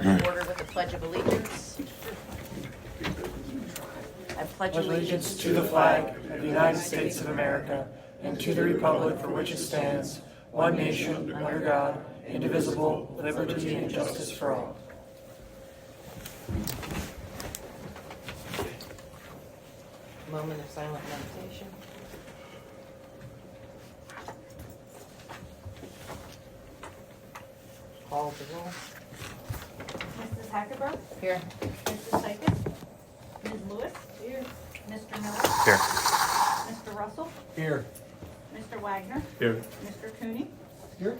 in order with the Pledge of Allegiance. I pledge Allegiance to the flag of the United States of America and to the republic for which it stands, one nation, under God, indivisible, with liberty and justice for all. Moment of silent meditation. Call the roll. Mrs. Hackenberg, Here. Mrs. Sykus, Ms. Lewis. Here. Mr. Miller. Here. Mr. Russell, Here. Mr. Wagner, Here. Mr. Cooney, Here.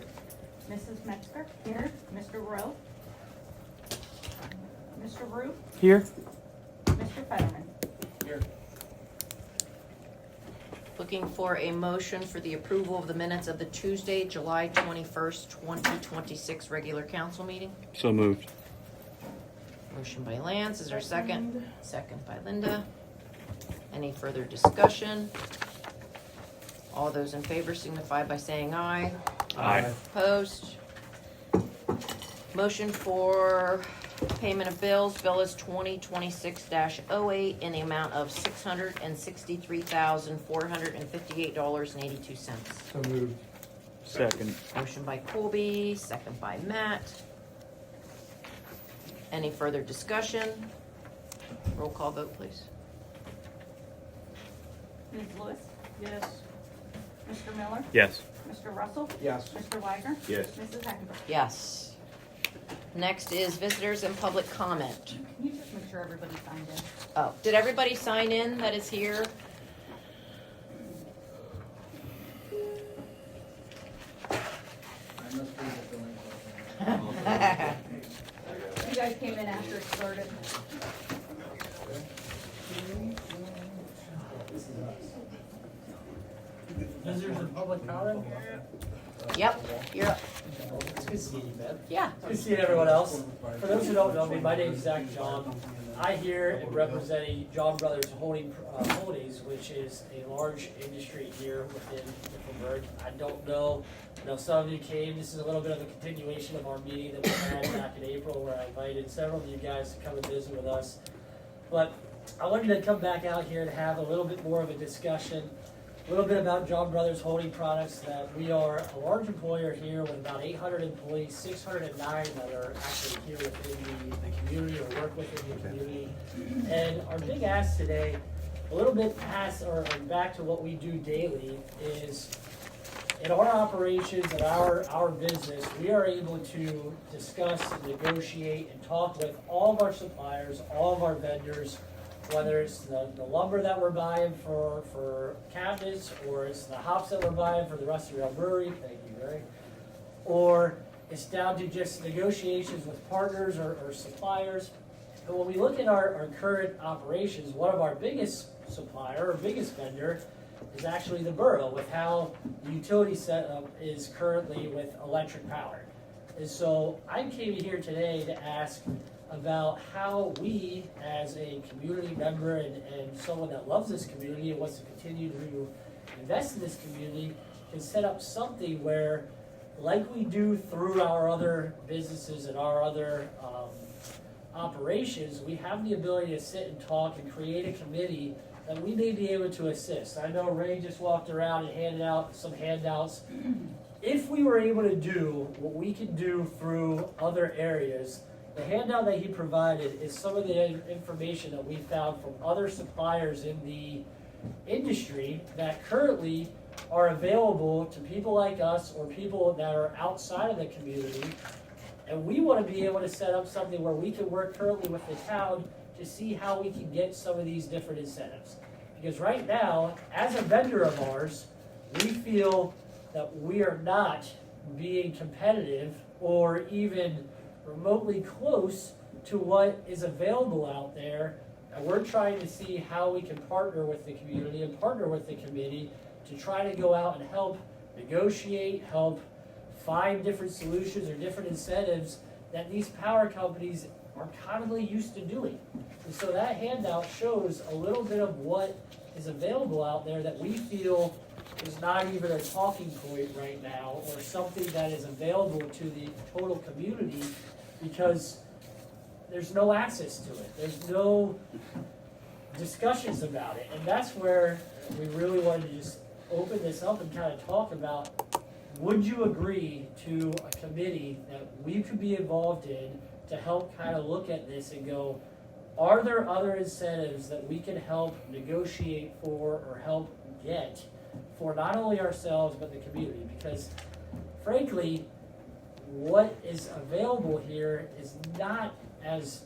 Mrs. Metzger. Here. Mr. Rowe, Mr. Rute, Here. Mr. Fetterman. Here. Looking for a motion for the approval of the minutes of the Tuesday, July 21st, 2026 regular council meeting. So moved. Motion by Lance, is there a second? Second by Linda. Any further discussion? All those in favor signify by saying aye. Aye. Opposed? Motion for payment of bills. Bill is 2026-08 in the amount of $663,458.82. So moved. Second. Motion by Colby, second by Matt. Any further discussion? Roll call vote, please. Ms. Lewis. Yes. Mr. Miller. Yes. Mr. Russell. Yes. Mr. Wagner. Yes. Mrs. Hackenberg. Yes. Next is visitors and public comment. Can you just make sure everybody signed in? Oh, did everybody sign in that is here? You guys came in after it started. Visitors and public comment? Yep, you're up. It's good to see you, man. Yeah. Good seeing everyone else. For those who don't know me, my name is Zach John. I here am representing John Brothers Holdings, which is a large industry here within Mifflinburg. I don't know, some of you came. This is a little bit of a continuation of our meeting that we had back in April, where I invited several of you guys to come and visit with us. But I wanted to come back out here and have a little bit more of a discussion. A little bit about John Brothers Holding Products, that we are a large employer here with about 800 employees, 609 that are actually here within the community or work within the community. And our big ask today, a little bit past or back to what we do daily, is in our operations and our business, we are able to discuss, negotiate, and talk with all of our suppliers, all of our vendors, whether it's the lumber that we're buying for cabinets, or it's the hops that we're buying for the rest of our brewery, thank you, Gary, or it's down to just negotiations with partners or suppliers. But when we look at our current operations, one of our biggest supplier or biggest vendor is actually the borough, with how the utility setup is currently with electric power. And so I came here today to ask about how we, as a community member and someone that loves this community and wants to continue to invest in this community, can set up something where, like we do through our other businesses and our other operations, we have the ability to sit and talk and create a committee that we may be able to assist. I know Ray just walked around and handed out some handouts. If we were able to do what we can do through other areas, the handout that he provided is some of the information that we found from other suppliers in the industry that currently are available to people like us or people that are outside of the community. And we want to be able to set up something where we can work currently with the town to see how we can get some of these different incentives. Because right now, as a vendor of ours, we feel that we are not being competitive or even remotely close to what is available out there, and we're trying to see how we can partner with the community and partner with the committee to try to go out and help negotiate, help find different solutions or different incentives that these power companies are commonly used to doing. And so that handout shows a little bit of what is available out there that we feel is not even a talking point right now, or something that is available to the total community, because there's no access to it. There's no discussions about it. And that's where we really wanted to just open this up and kind of talk about, would you agree to a committee that we could be involved in to help kind of look at this and go, are there other incentives that we can help negotiate for or help get for not only ourselves but the community? Because frankly, what is available here is not as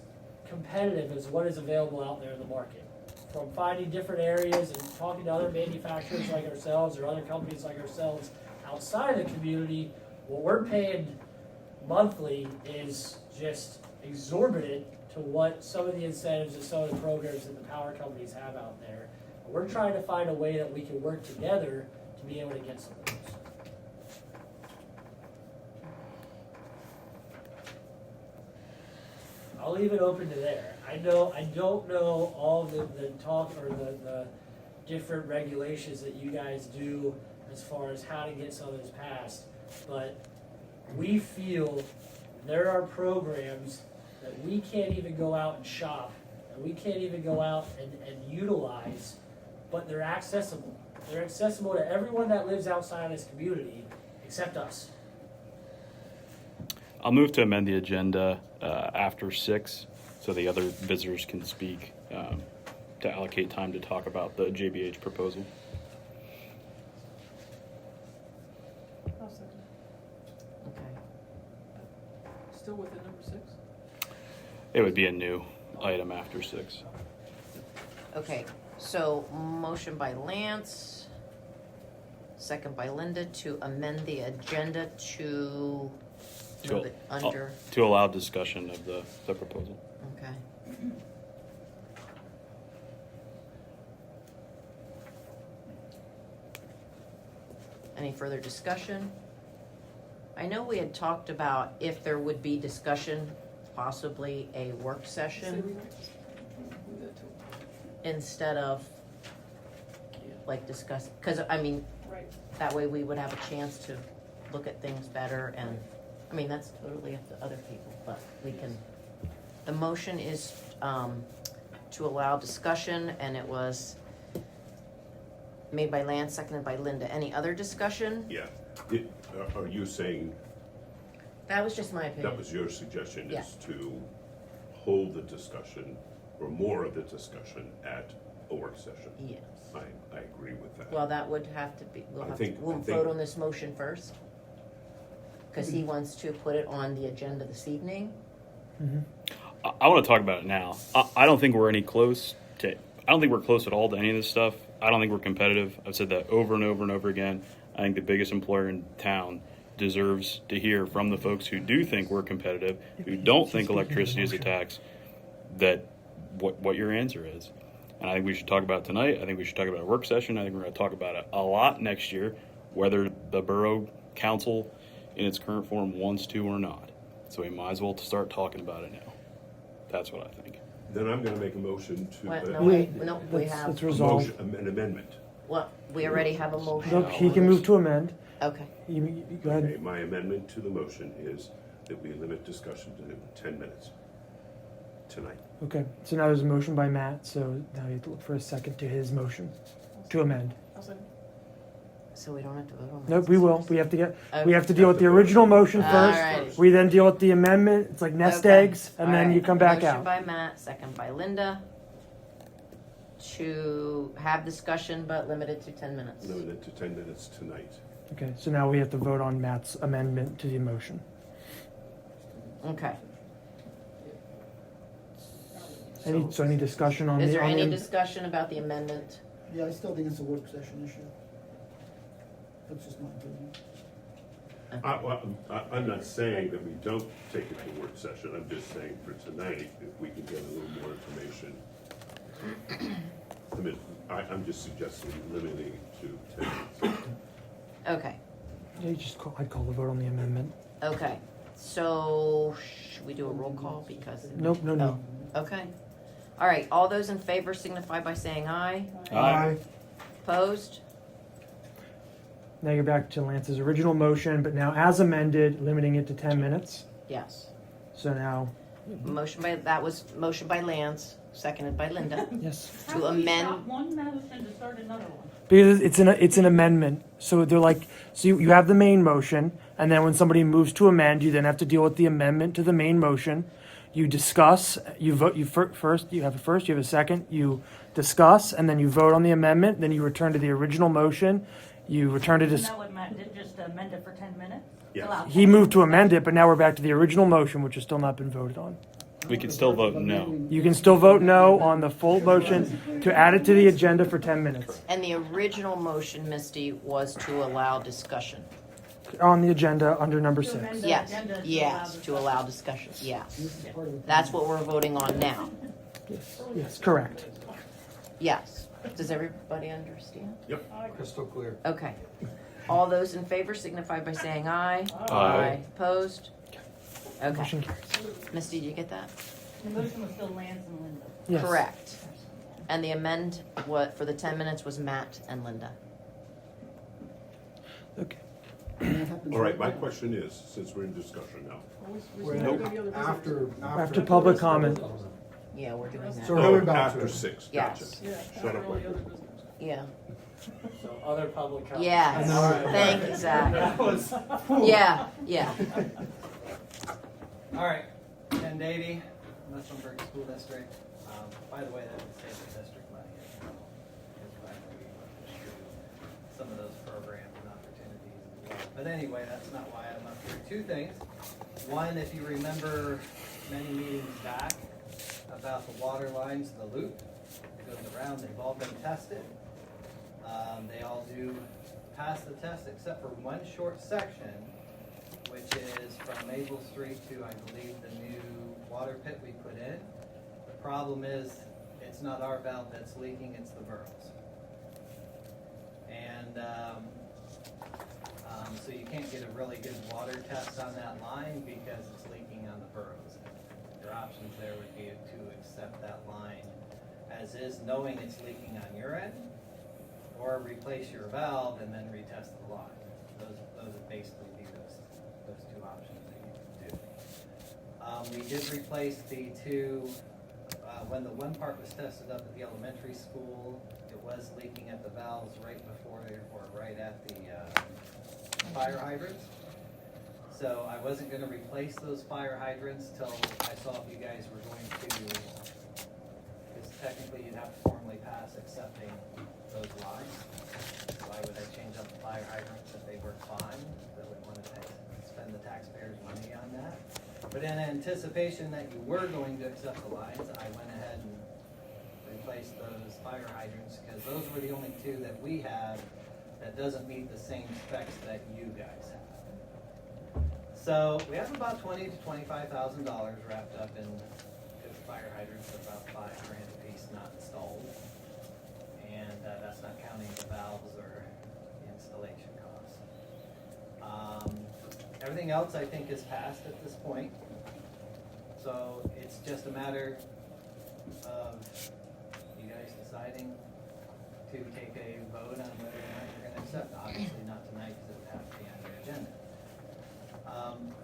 competitive as what is available out there in the market. From finding different areas and talking to other manufacturers like ourselves or other companies like ourselves outside of the community, what we're paying monthly is just exorbitant to what some of the incentives and some of the programs that the power companies have out there. We're trying to find a way that we can work together to be able to get some of those. I'll leave it open to there. I don't know all the talk or the different regulations that you guys do as far as how to get some of this passed, but we feel there are programs that we can't even go out and shop, and we can't even go out and utilize, but they're accessible. They're accessible to everyone that lives outside of this community, except us. I'll move to amend the agenda after 6 so the other visitors can speak to allocate time to talk about the JBH proposal. I'll second. Okay. Still within number 6? It would be a new item after 6. Okay, so motion by Lance, second by Linda to amend the agenda to move it under, To allow discussion of the proposal. okay. Any further discussion? I know we had talked about if there would be discussion, possibly a work session instead of like discuss, because I mean, Right. that way we would have a chance to look at things better and, I mean, that's totally up to other people, but we can, the motion is to allow discussion, and it was made by Lance, seconded by Linda. Any other discussion? Yeah. Are you saying That was just my that opinion. was your suggestion, Yeah. is to hold the discussion or more of the discussion at a work session? Yes. I agree with that. Well, that would have to be, I think- we'll I think- vote on this motion first. Because he wants to put it on the agenda this evening. I want to talk about it now. I don't think we're any close to. I don't think we're close at all to any of this stuff. I don't think we're competitive. I've said that over and over and over again. I think the biggest employer in town deserves to hear from the folks who do think we're competitive, who don't think electricity is a tax, that what your answer is. And I think we should talk about it tonight. I think we should talk about a work session. I think we're going to talk about it a lot next year, whether the borough council in its current form wants to or not. So we might as well start talking about it now. That's what I think. Then I'm gonna make a motion to. What? No, a wait, no, we Let's have, resolve. an amendment. well, we already have a motion. Nope, he can move to amend. Okay, You go Okay, ahead. my amendment to the motion is that we limit discussion to 10 minutes tonight. Okay, so now there's a motion by Matt, so now you have to look for a second to his motion to amend. I'll second. so we don't have to vote on that? Nope, we will. We have to Okay. deal with the original motion All first. right. We then deal with the amendment. It's like nest Okay. eggs, and All then right. you come back Motion out. by Matt, second by Linda, to have discussion but limited to 10 minutes. Limited to 10 minutes tonight. Okay, so now we have to vote on Matt's amendment to the motion. Okay. Any discussion on Is the? there on any the- discussion about the amendment? Yeah, I still think it's a work session issue. That's just my opinion. I'm not saying that we don't take it to work session. I'm just saying for tonight, if we can get a little more information. I mean, I'm just suggesting limiting it to 10 minutes. Okay, Yeah, I'd call the vote on the amendment. okay. So, should we do a roll call because? Nope, no need. Oh, okay. All right, all those in favor signify by saying aye. Aye. Opposed? Now you're back to Lance's original motion, but now as amended, limiting it to 10 minutes. Yes. So now That was motion by Lance, seconded by Linda, Yes. to How do we amend. stop one motion to start another one? Because it's an amendment. So they're like, so you have the main motion, and then when somebody moves to amend, you then have to deal with the amendment to the main motion. You discuss, you vote, you first, you have a second, you discuss, and then you vote on the amendment, then you return to the original motion. You return to Isn't dis- that what Matt did, just amend it for 10 minutes? Yes. Allow he 10 moved to minutes. amend it, but now we're back to the original motion, which has still not been voted on. We could still vote no. You can still vote no on the full motion to add it to the agenda for 10 minutes. And the original motion, Misty, was to allow discussion. On the agenda under number To 6. amend the Yes, agenda to yes, allow to allow discussion, yes. This is part of the. That's what we're voting on now. Yes, correct. Yes. Does everybody understand? Crystal clear. Okay. All those in favor signify by saying aye. Aye. Opposed? Okay. Motion carries. Misty, did you get that? The motion was still Lance and Linda. Yes. Correct. And the amend for the 10 minutes was Matt and Linda. Okay. And that happens All right, my right now. question is, since we're in discussion now, After public comment. Yeah, we're doing So that. we're going back to after it. 6, gotcha. Yes. Shut up, Mike. Yeah. So other public comment. Yes. All right. Thank you, Zach. That was, Yeah, yeah. All right, Ken Dady, Mifflinburg School District. By the way, that would save the district money as well, because we went through some of those programs and opportunities as well. But anyway, that's not why I'm up here. Two things. One, if you remember many meetings back about the water lines, the loop that goes around, they've all been tested. They all do pass the test except for one short section, which is from Maple Street to, I believe, the new water pit we put in. The problem is, it's not our valve that's leaking, it's the borough's. And so you can't get a really good water test on that line because it's leaking on the borough's. Your options there would be to accept that line as is, knowing it's leaking on your end, or replace your valve and then retest the line. Those would basically be those two options that you can do. We did replace the two, when the one part was tested up at the elementary school, it was leaking at the valves right before or right at the fire hydrants. So I wasn't gonna replace those fire hydrants till I saw if you guys were going to, because technically you'd have to formally pass accepting those lines. So why would I change up the fire hydrants if they work fine? They wouldn't want to spend the taxpayers' money on that. But in anticipation that you were going to accept the lines, I went ahead and replaced those fire hydrants, because those were the only two that we have that doesn't meet the same specs that you guys have. So we have about $20,000 to $25,000 wrapped up in, because fire hydrants are about $5,000 a piece not installed. And that's not counting the valves or the installation costs. Everything else I think is passed at this point. So it's just a matter of you guys deciding to take a vote on whether or not you're gonna accept. Obviously not tonight, because it would have to be on your agenda.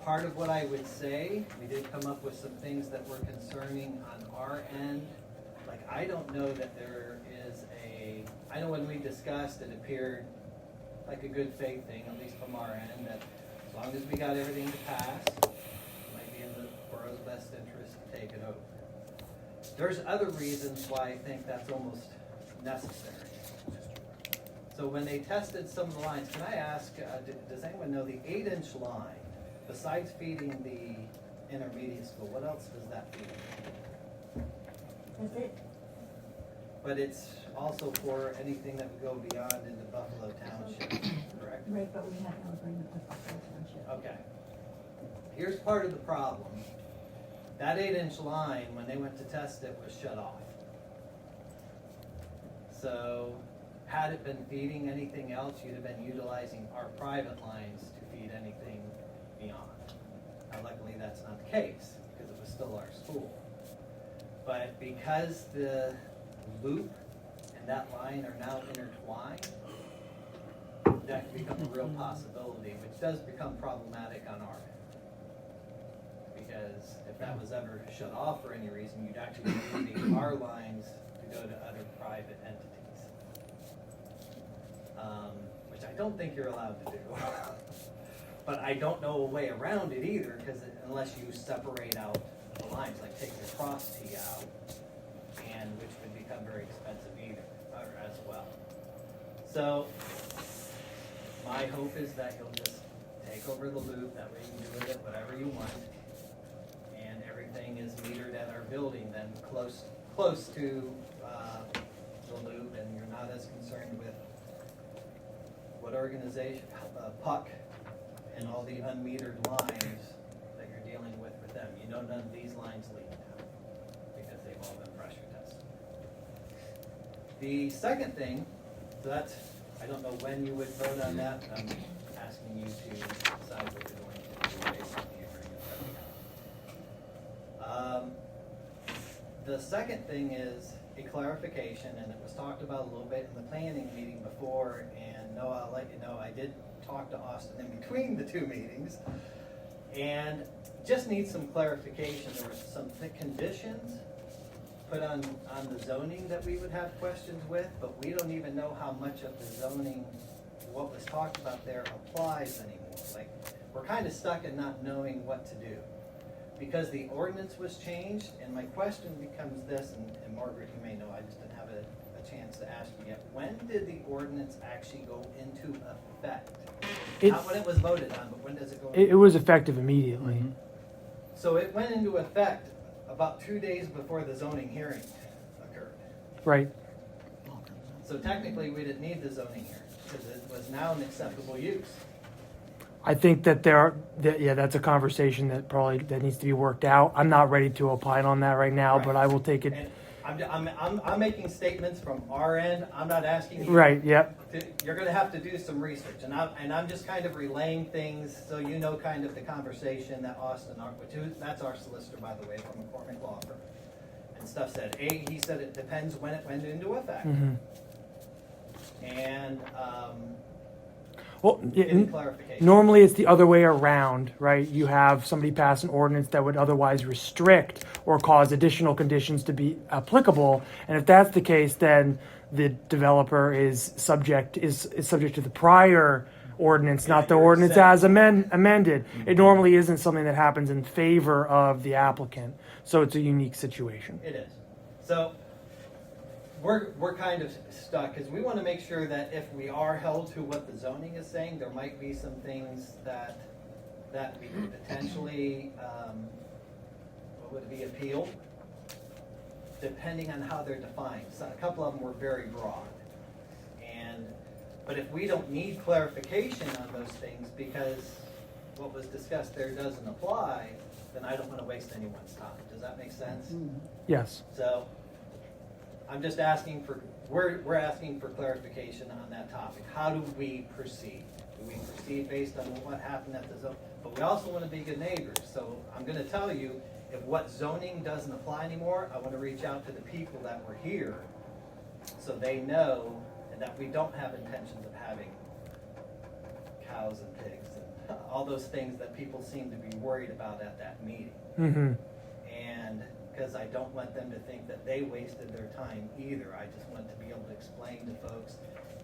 Part of what I would say, we did come up with some things that were concerning on our end. Like, I don't know that there is I know when we discussed, it appeared like a good faith thing, at least from our end, that as long as we got everything to pass, it might be in the borough's best interest to take it over. There's other reasons why I think that's almost necessary. So when they tested some of the lines, can I ask, does anyone know the 8-inch line, besides feeding the intermediate school, what else does that feed? That's it. But it's also for anything that would go beyond into Buffalo Township, correct? Right, but we have no agreement with Buffalo Township. Okay. Here's part of the problem. That 8-inch line, when they went to test it, was shut off. So, had it been feeding anything else, you'd have been utilizing our private lines to feed anything beyond. Now, luckily, that's not the case, because it was still our school. But because the loop and that line are now intertwined, that can become a real possibility, which does become problematic on our end. because if that was ever shut off for any reason, you'd actually be moving our lines to go to other private entities. Which I don't think you're allowed to do. But I don't know a way around it either, because unless you separate out the lines, like take your cross T out, and which would become very expensive either, or as well. So, my hope is that you'll just take over the loop, that way you can do with it whatever you want. And everything is metered at our building then close to, the loop, and you're not as concerned with what organization, Puck, and all the unmetered lines that you're dealing with them. You know none of these lines leak now, because they've all been pressure tested. The second thing, so that's, I don't know when you would vote on that, I'm asking you to decide what you're going to do based on the agreement that we have. The second thing is a clarification, and it was talked about a little bit in the planning meeting before, and Noah, I'll let you know, I did talk to Austin in between the two meetings, and just need some clarification. There were some conditions put on the zoning that we would have questions with, but we don't even know how much of the zoning, what was talked about there, applies anymore. Like, we're kind of stuck in not knowing what to do. Because the ordinance was changed, and my question becomes this, and Margaret, you may know, I just didn't have a chance to ask you yet. When did the ordinance actually go into effect? Not when it was voted on, but when does it go into effect? It was effective immediately. Mm-hmm. So it went into effect about 2 days before the zoning hearing occurred. Right. So technically, we didn't need the zoning hearing, because it was now an acceptable use. I think that that's a conversation that needs to be worked out. I'm not ready to opine on that right now, Right. but I will take it. And I'm making statements from our end. I'm not asking you. Right. Yep. You're going to have to do some research, and I'm just kind of relaying things so you know kind of the conversation that Austin, that's our solicitor, by the way, from McCormick Law Firm, and stuff said. He said it depends when it went into effect, and Well, getting clarification. normally it's the other way around, right? You have somebody pass an ordinance that would otherwise restrict or cause additional conditions to be applicable, and if that's the case, then the developer is subject to the prior ordinance, not the you're ordinance exempt. as amended. It normally isn't something that happens in favor of the applicant, so it's a unique situation. It is. So we're kind of stuck because we want to make sure that if we are held to what the zoning is saying, there might be some things that we could potentially, what would it be, appeal, depending on how they're defined. So a couple of them were very broad. But if we don't need clarification on those things because what was discussed there doesn't apply, then I don't want to waste anyone's time. Does that make sense? Yes. So I'm just asking we're asking for clarification on that topic. How do we proceed? Do we proceed based on what happened at the zone? But we also want to be good neighbors. So I'm going to tell you, if what zoning doesn't apply anymore, I want to reach out to the people that were here so they know and that we don't have intentions of having cows and pigs and all those things that people seem to be worried about at that meeting. And because I don't want them to think that they wasted their time either. I just want to be able to explain to folks,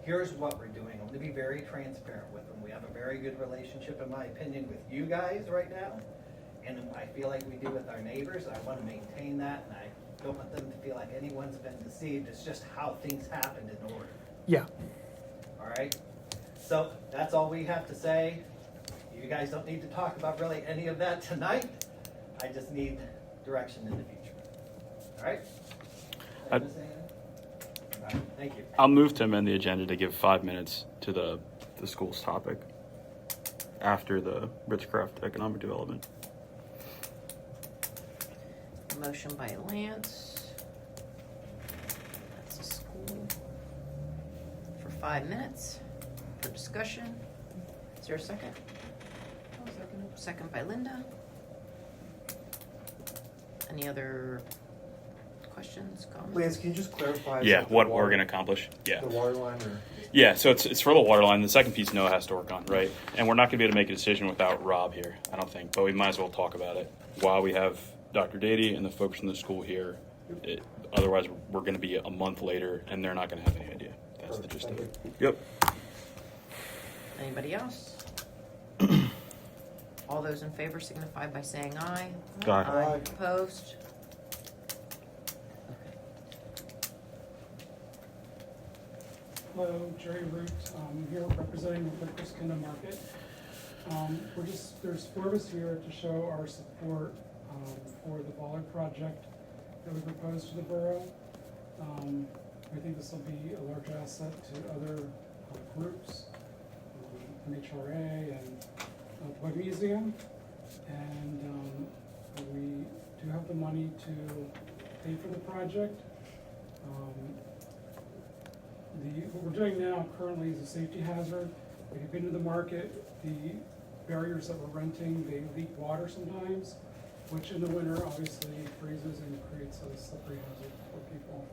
here's what we're doing. I'm going to be very transparent with them. We have a very good relationship, in my opinion, with you guys right now. And I feel like we do with our neighbors. I want to maintain that, and I don't want them to feel like anyone's been deceived. It's just how things happened in order. Yeah. All right? So that's all we have to say. You guys don't need to talk about really any of that tonight. I just need direction in the future. All right? Did I miss anything? All right, thank you. I'll move to amend the agenda to give 5 minutes to the school's topic after the Ritz-Craft economic development. Motion by Lance. That's the school. For 5 minutes for discussion. Is there a second? I'll second it. Second by Linda. Any other questions, comments? Lance, can you just clarify? Yeah, the what water- we're going to accomplish. Yeah. The water line or? Yeah, so it's for the water line. The second piece Noah has to work on, right? And we're not going to be able to make a decision without Rob here, I don't think, but we might as well talk about it. while we have Dr. Dady and the folks from the school here. Otherwise, we're going to be a month later, and they're not going to have any idea. That's the gist of it. Yep. Anybody else? All those in favor signify by saying aye. Aye. Opposed? Hello, Jerry Rute, here representing the Christkindl Market. There's 4 of us here to show our support for the Bollard project that we proposed to the borough. We think this will be a large asset to other groups, MHRA and the Buggy Museum. And we do have the money to pay for the project. What we're doing now currently is a safety hazard. If you've been to the market, the barriers that we're renting, they leak water sometimes, which in the winter obviously freezes and creates a slippery hazard for people.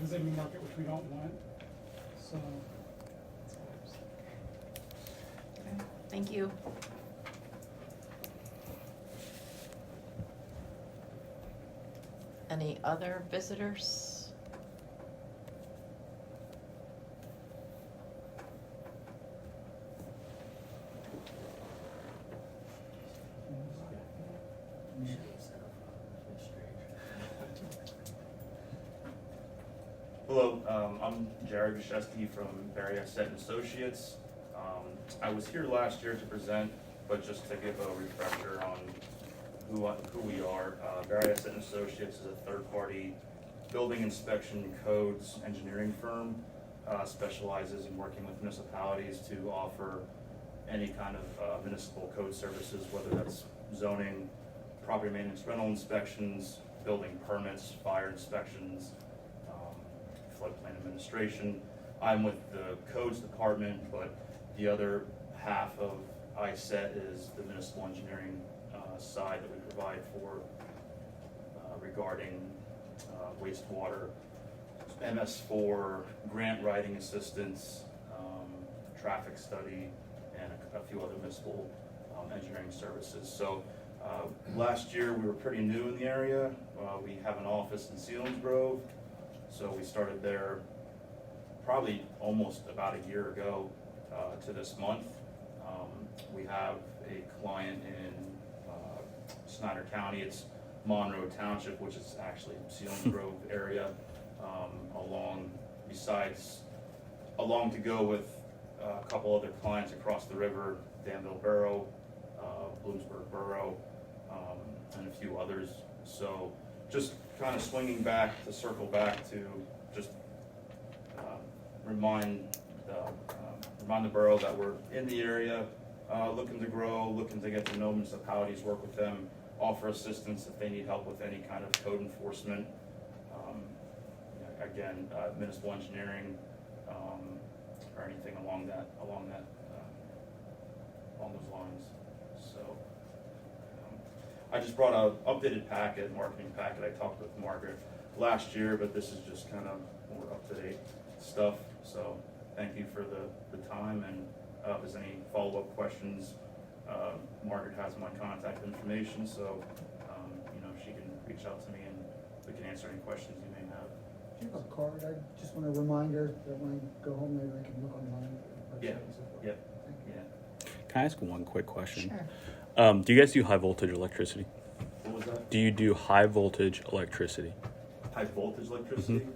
It's a market which we don't want. So that's all I'm saying. Okay, thank you. Any other visitors? Hello, I'm Jared Gasiewski from Isett and Associates. I was here last year to present, but just to give a refresher on who we are. Isett and Associates is a third-party building inspection codes engineering firm. Specializes in working with municipalities to offer any kind of municipal code services, whether that's zoning, property maintenance, rental inspections, building permits, fire inspections, floodplain administration. I'm with the codes department, but the other half of Isett is the municipal engineering side that we provide for regarding wastewater, MS4, grant writing assistance, traffic study, and a few other municipal engineering services. So last year we were pretty new in the area. We have an office in Selinsgrove, so we started there probably almost about a year ago to this month. We have a client in Snyder County. It's Monroe Township, which is actually Selinsgrove area. Along to go with a couple other clients across the river, Danville Borough, Bloomsburg Borough, and a few others. So just kind of swinging back to circle back to just remind the borough that we're in the area, looking to grow, looking to get to know municipalities, work with them, offer assistance if they need help with any kind of code enforcement. Again, municipal engineering, or anything along those lines. So I just brought an updated marketing packet. I talked with Margaret last year, but this is just kind of more up-to-date stuff. So thank you for the time, and if there's any follow-up questions, Margaret has my contact information, so she can reach out to me and we can answer any questions you may have. Do you have a card? I just want a reminder that when I go home, maybe I can look online. Yeah. And so forth. Yeah. Thank you. Yeah. Can I ask one quick question? Sure. Do you guys do high voltage electricity? What was that? Do you do high voltage electricity? High voltage electricity?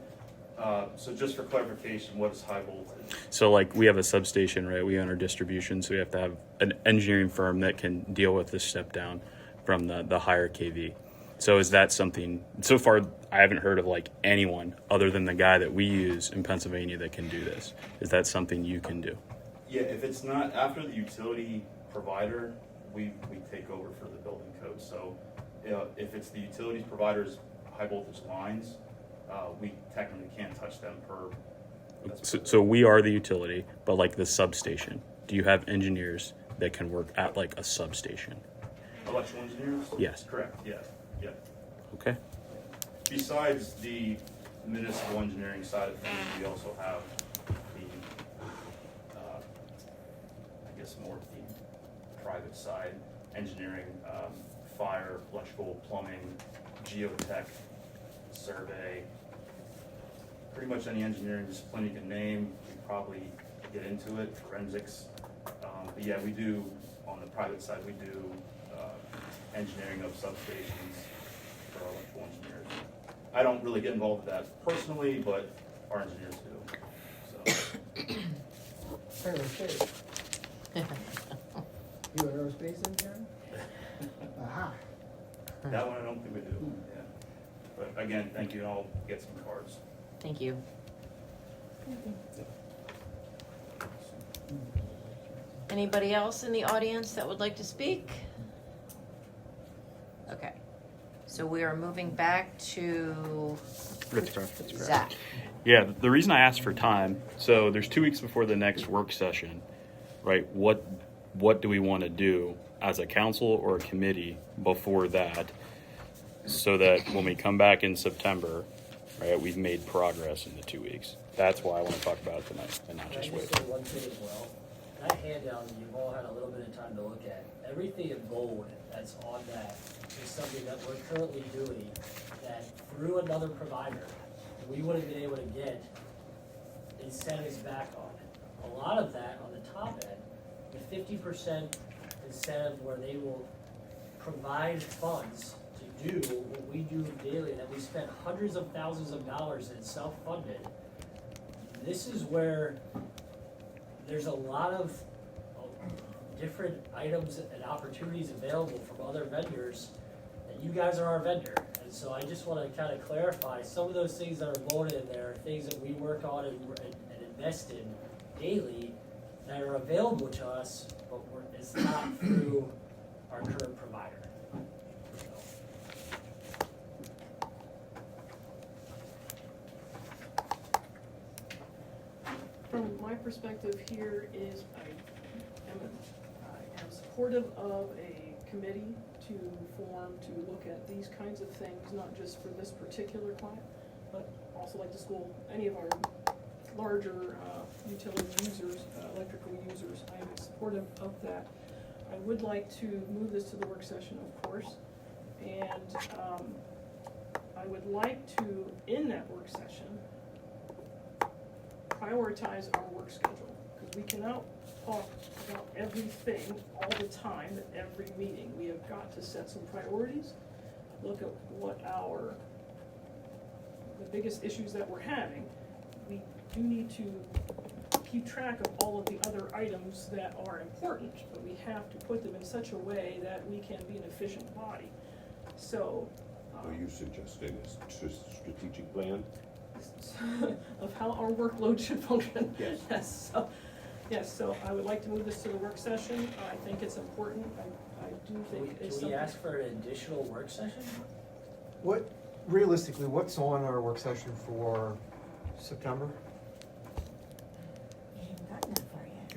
So just for clarification, what is high voltage? So like we have a substation, right? We own our distribution, so we have to have an engineering firm that can deal with the step down from the higher kV. So is that something, so far I haven't heard of like anyone other than the guy that we use in Pennsylvania that can do this. Is that something you can do? Yeah, if it's not after the utility provider, we take over for the building code. So if it's the utilities provider's high voltage lines, we technically can't touch them So we are the utility, but like the substation, do you have engineers that can work at like a substation? Electrical engineers? Yes. Correct, yeah. Okay. Besides the municipal engineering side of things, we also have the, I guess more of the private side engineering fire, electrical, plumbing, geotech, survey, pretty much any engineering discipline you can name, we probably get into it, forensics. But yeah, we do, on the private side, we do engineering of substations for our electrical engineers. I don't really get involved with that personally, but our engineers do. So. Aerospace. You an aerospace engineer? Aha. That one I don't think we do, yeah. But again, thank you, and I'll get some cards. Thank you. Anybody else in the audience that would like to speak? Okay, so we are moving back to Zach. Yeah, the reason I asked for time, so there's 2 weeks before the next work session, right? What do we want to do as a council or a committee before that, so that when we come back in September, right, we've made progress in the 2 weeks? That's why I want to talk about it tonight and not Can I just just wait. say one thing as well? That handout that you've all had a little bit of time to look at, everything in bold that's on that is something that we're currently doing that through another provider, we would have been able to get incentives back on. A lot of that on the top end, the 50% incentive where they will provide funds to do what we do daily, that we spend hundreds of thousands of dollars in self-funded. This is where there's a lot of different items and opportunities available from other vendors, and you guys are our vendor. And so I just want to kind of clarify, some of those things that are voted in there are things that we work on and invest in daily that are available to us, but it's not through our current provider. From my perspective here is I am supportive of a committee to form to look at these kinds of things, not just for this particular client, but also like the school, any of our larger utility users, electrical users. I am supportive of that. I would like to move this to the work session, of course, and I would like to, in that work session, prioritize our work schedule, because we cannot talk about everything all the time at every meeting. We have got to set some priorities, look at what the biggest issues that we're having. We do need to keep track of all of the other items that are important, but we have to put them in such a way that we can be an efficient body. So. Are you suggesting a strategic plan? Of how our workload should function. Yes. Yes, so I would like to move this to the work session. I think it's important. I do think it's Can something. we ask for an additional work session? Realistically, what's on our work session for September? You haven't gotten that far yet.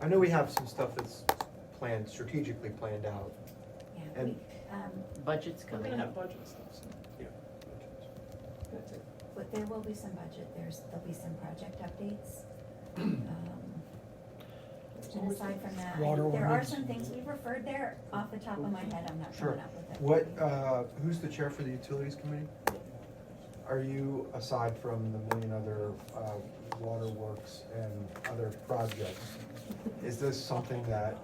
I know we have some stuff that's strategically planned out. Yeah, And- Budget's We're coming gonna up. have budget stuff, so. Yeah. That's it. But there will be some budget, there'll be some project updates. And aside from that, Water there are ordinance. some things we've referred there, off the top of my head, I'm not Sure. coming up with it. What, who's the chair for the utilities committee? Are you, aside from the million other waterworks and other projects, is this something that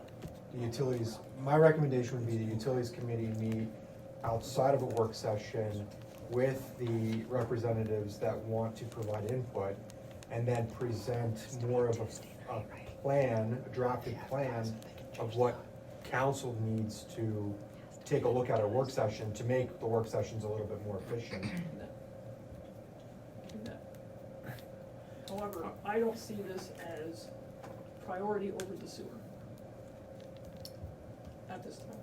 the utilities, my recommendation would be the utilities committee meet outside of a work session with the representatives that want to provide input, and then present more of a plan, a drafted plan of what council needs to take a look at a work session to make the work sessions a little bit more efficient. Do that. However, I don't see this as priority over the sewer at this time.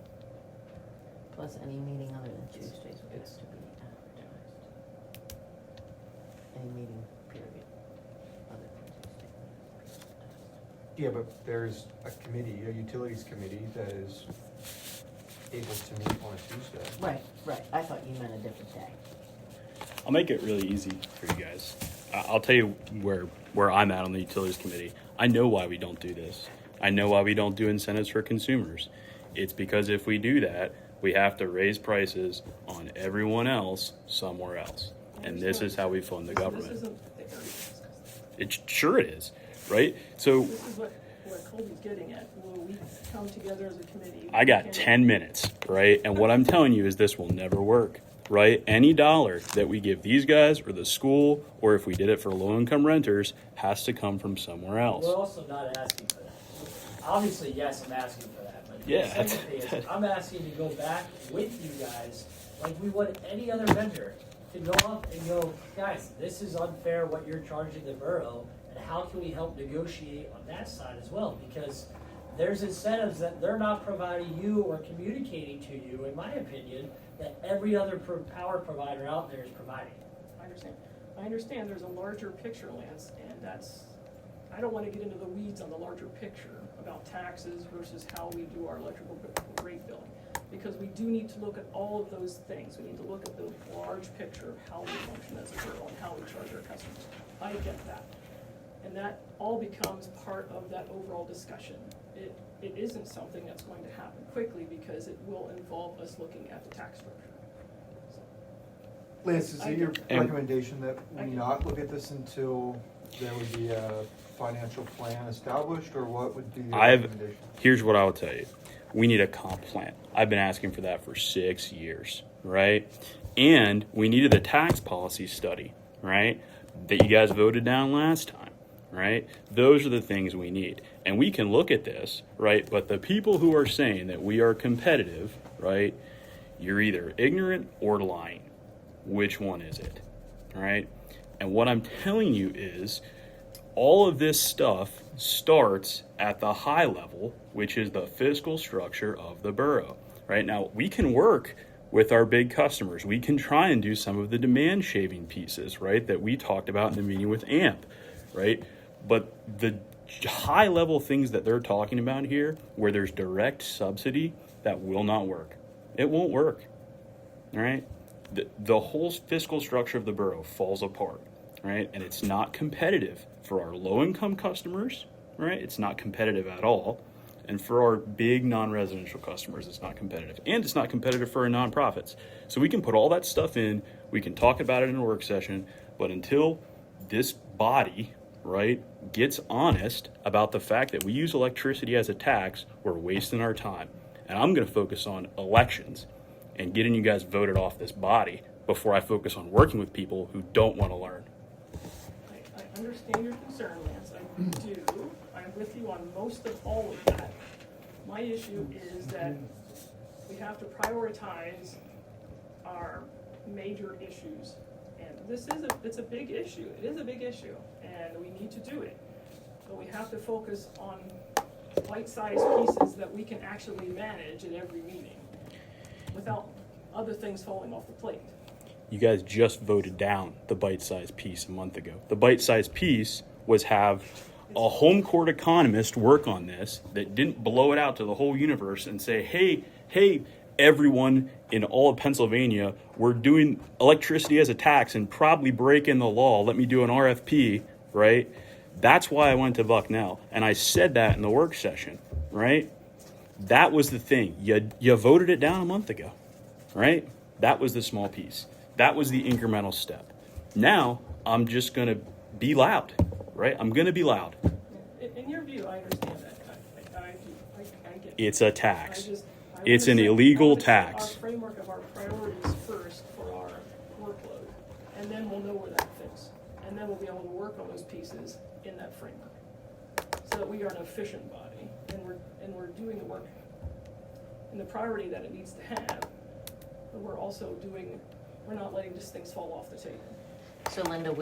Plus any meeting other than Tuesdays would have to be advertised. Any meeting, period, other than Tuesday. Yeah, but there's a committee, a utilities committee that is able to meet on a Tuesday. Right, right, I thought you meant a different day. I'll make it really easy for you guys. I'll tell you where I'm at on the utilities committee. I know why we don't do this. I know why we don't do incentives for consumers. It's because if we do that, we have to raise prices on everyone else somewhere else. And this is how we fund the This government. isn't the area to discuss this. Sure it is, right? So This is what Colby's getting at. Will we come together as a committee? I got 10 minutes, right? And what I'm telling you is this will never work, right? Any dollar that we give these guys or the school, or if we did it for low-income renters, has to come from somewhere else. We're also not asking for that. Obviously, yes, I'm asking for that, but Yeah, the second thing is, I'm asking to go back with you guys, like we would any other vendor, to go up and go, guys, this is unfair what you're charging the borough, and how can we help negotiate on that side as well? Because there's incentives that they're not providing you or communicating to you, in my opinion, that every other power provider out there is providing. I understand there's a larger picture, Lance, and I don't want to get into the weeds on the larger picture about taxes versus how we do our electrical rate billing. Because we do need to look at all of those things. We need to look at the large picture of how we function as a borough and how we charge our customers. I get that. And that all becomes part of that overall discussion. It isn't something that's going to happen quickly because it will involve us looking at the tax structure. So, Lance, is I it your get- recommendation that I we get- not look at this until there would be a financial plan established, or what would be the recommendation? Here's what I will tell you. We need a comp plan. I've been asking for that for 6 years, right? And we needed a tax policy study, right? That you guys voted down last time, right? Those are the things we need. And we can look at this, right? But the people who are saying that we are competitive, right? You're either ignorant or lying. Which one is it, right? And what I'm telling you is all of this stuff starts at the high level, which is the fiscal structure of the borough. Right now, we can work with our big customers. We can try and do some of the demand shaving pieces, right, that we talked about in the meeting with AMP, right? But the high level things that they're talking about here, where there's direct subsidy, that will not work. It won't work, all right? The whole fiscal structure of the borough falls apart, right? And it's not competitive for our low-income customers, right? It's not competitive at all. And for our big non-residential customers, it's not competitive. And it's not competitive for our nonprofits. So we can put all that stuff in, we can talk about it in a work session, but until this body, right, gets honest about the fact that we use electricity as a tax, we're wasting our time. And I'm gonna focus on elections and getting you guys voted off this body before I focus on working with people who don't wanna learn. I understand your concern, Lance, I do. I'm with you on most of all of that. My issue is that we have to prioritize our major issues. And it's a big issue. It is a big issue, and we need to do it. But we have to focus on bite-sized pieces that we can actually manage at every meeting without other things falling off the plate. You guys just voted down the bite-sized piece a month ago. The bite-sized piece was have a home court economist work on this that didn't blow it out to the whole universe and say, hey, everyone in all of Pennsylvania, we're doing electricity as a tax and probably breaking the law. Let me do an RFP, right? That's why I went to Bucknell. And I said that in the work session, right? That was the thing. You voted it down a month ago, right? That was the small piece. That was the incremental step. Now, I'm just going to be loud, right? I'm going to be loud. In your view, I understand that. I get it. It's a tax. I It's wanna an set- illegal I wanna set tax. Our framework of our priorities first for our workload, and then we'll know where that fits. And then we'll be able to work on those pieces in that framework. So that we are an efficient body, and we're doing the work in the priority that it needs to have, but we're not letting just things fall off the table. So Linda,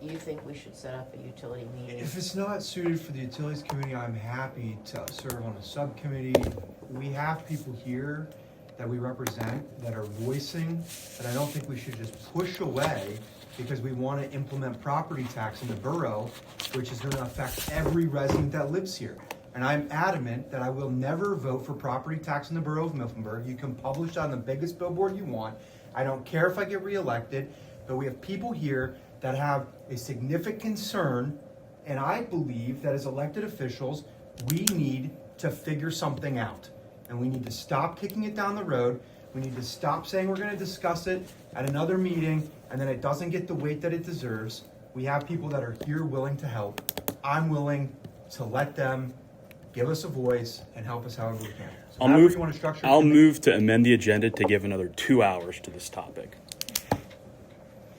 you think we should set up a utility meeting? If it's not suited for the utilities committee, I'm happy to serve on a subcommittee. We have people here that we represent that are voicing that I don't think we should just push away because we want to implement property tax in the borough, which is going to affect every resident that lives here. And I'm adamant that I will never vote for property tax in the borough of Mifflinburg. You can publish on the biggest billboard you want. I don't care if I get reelected, but we have people here that have a significant concern, and I believe that as elected officials, we need to figure something out. And we need to stop kicking it down the road. We need to stop saying we're gonna discuss it at another meeting and then it doesn't get the weight that it deserves. We have people that are here willing to help. I'm willing to let them give us a voice and help us however we can. So however you wanna structure it. I'll move to amend the agenda to give another 2 hours to this topic.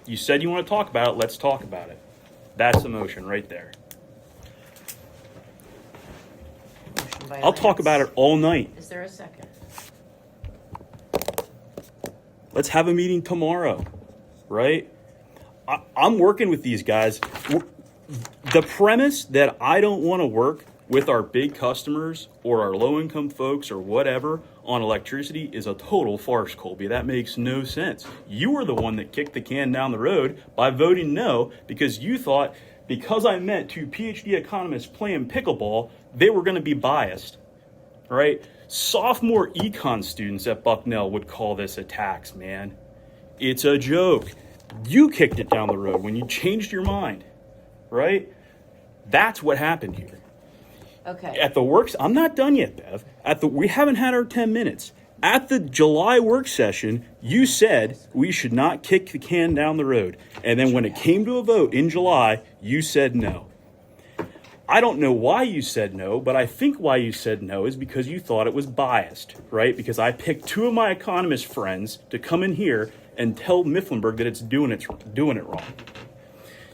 You said you want to talk about it, let's talk about it. That's the motion right there. Motion by I'll talk Lance. about it all night. Is there a second? Let's have a meeting tomorrow, right? I'm working with these guys. The premise that I don't want to work with our big customers or our low-income folks or whatever on electricity is a total farce, Colby. That makes no sense. You were the one that kicked the can down the road by voting no because you thought because I met 2 PhD economists playing pickleball, they were going to be biased, right? Sophomore econ students at Bucknell would call this a tax, man. It's a joke. You kicked it down the road when you changed your mind, right? That's what happened here. Okay. At the works, I'm not done yet, Bev. We haven't had our 10 minutes. At the July work session, you said we should not kick the can down the road. And then when it came to a vote in July, you said no. I don't know why you said no, but I think why you said no is because you thought it was biased, right? Because I picked 2 of my economist friends to come in here and tell Mifflinburg that it's doing it wrong.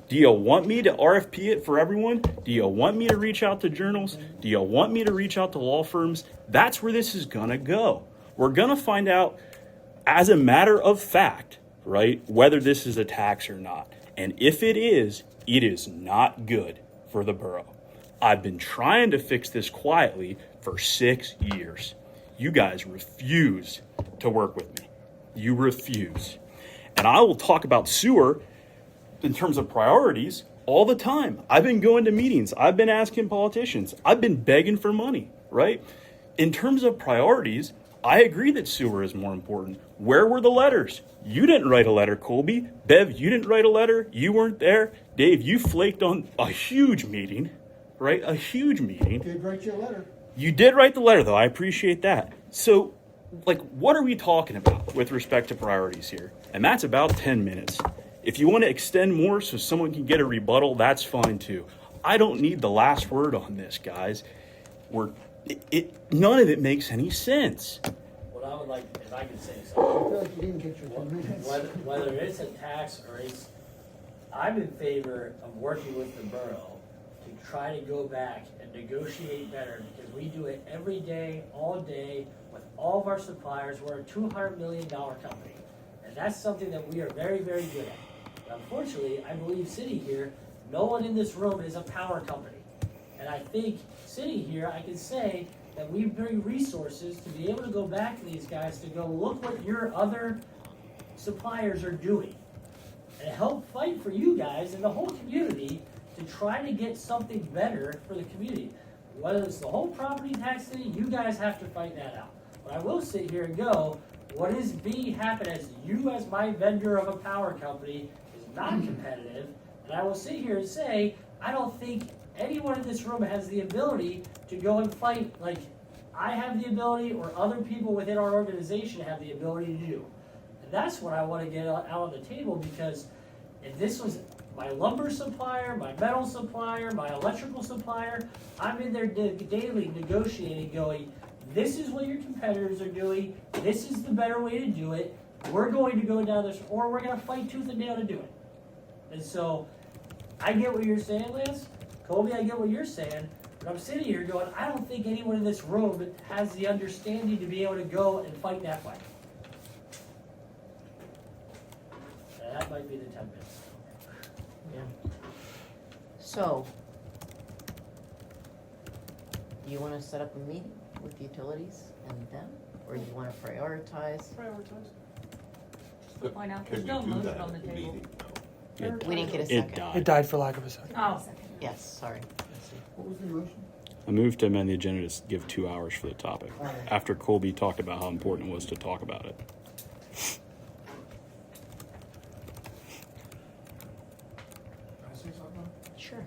Do you want me to RFP it for everyone? Do you want me to reach out to journals? Do you want me to reach out to law firms? That's where this is gonna go. We're gonna find out as a matter of fact, right, whether this is a tax or not. And if it is not good for the borough. I've been trying to fix this quietly for 6 years. You guys refuse to work with me. You refuse. And I will talk about sewer in terms of priorities all the time. I've been going to meetings. I've been asking politicians. I've been begging for money, right? In terms of priorities, I agree that sewer is more important. Where were the letters? You didn't write a letter, Colby. Bev, you didn't write a letter. You weren't there. Dave, you flaked on a huge meeting, right? A huge meeting. Did write you a letter. You did write the letter, though. I appreciate that. So, what are we talking about with respect to priorities here? And that's about 10 minutes. If you want to extend more so someone can get a rebuttal, that's fine too. I don't need the last word on this, guys. None of it makes any sense. What I would like, if I could say I something, feel like you didn't get your 10 minutes. whether it's a tax or it's, I'm in favor of working with the borough to try to go back and negotiate better because we do it every day, all day, with all of our suppliers. We're a $200 million company. And that's something that we are very, very good at. But unfortunately, I believe sitting here, no one in this room is a power company. And I think sitting here, I can say that we bring resources to be able to go back to these guys to go, look what your other suppliers are doing. And help fight for you guys and the whole community to try to get something better for the community. Whether it's the whole property tax thing, you guys have to fight that out. But I will sit here and go, what is being happened as you as my vendor of a power company is not competitive. And I will sit here and say, I don't think anyone in this room has the ability to go and fight like I have the ability or other people within our organization have the ability to do. And that's what I want to get out on the table because if this was my lumber supplier, my metal supplier, my electrical supplier, I'm in there daily negotiating going, this is what your competitors are doing, this is the better way to do it, we're going to go down this, or we're going to fight tooth and nail to do it. And so, I get what you're saying, Lance. Colby, I get what you're saying, but I'm sitting here going, I don't think anyone in this room has the understanding to be able to go and fight that way. And that might be the 10 minutes. Yeah. So, do you want to set up a meeting with utilities and them, or you want to prioritize? Why not? Could There's we no do motion that on the at the table. meeting? We didn't get a It second. It died. died for lack of a second. Oh. Yes, sorry. What was the motion? I moved to amend the agenda to give 2 hours for the topic after Colby talked about how important it was to talk about it. Can I say something? Sure.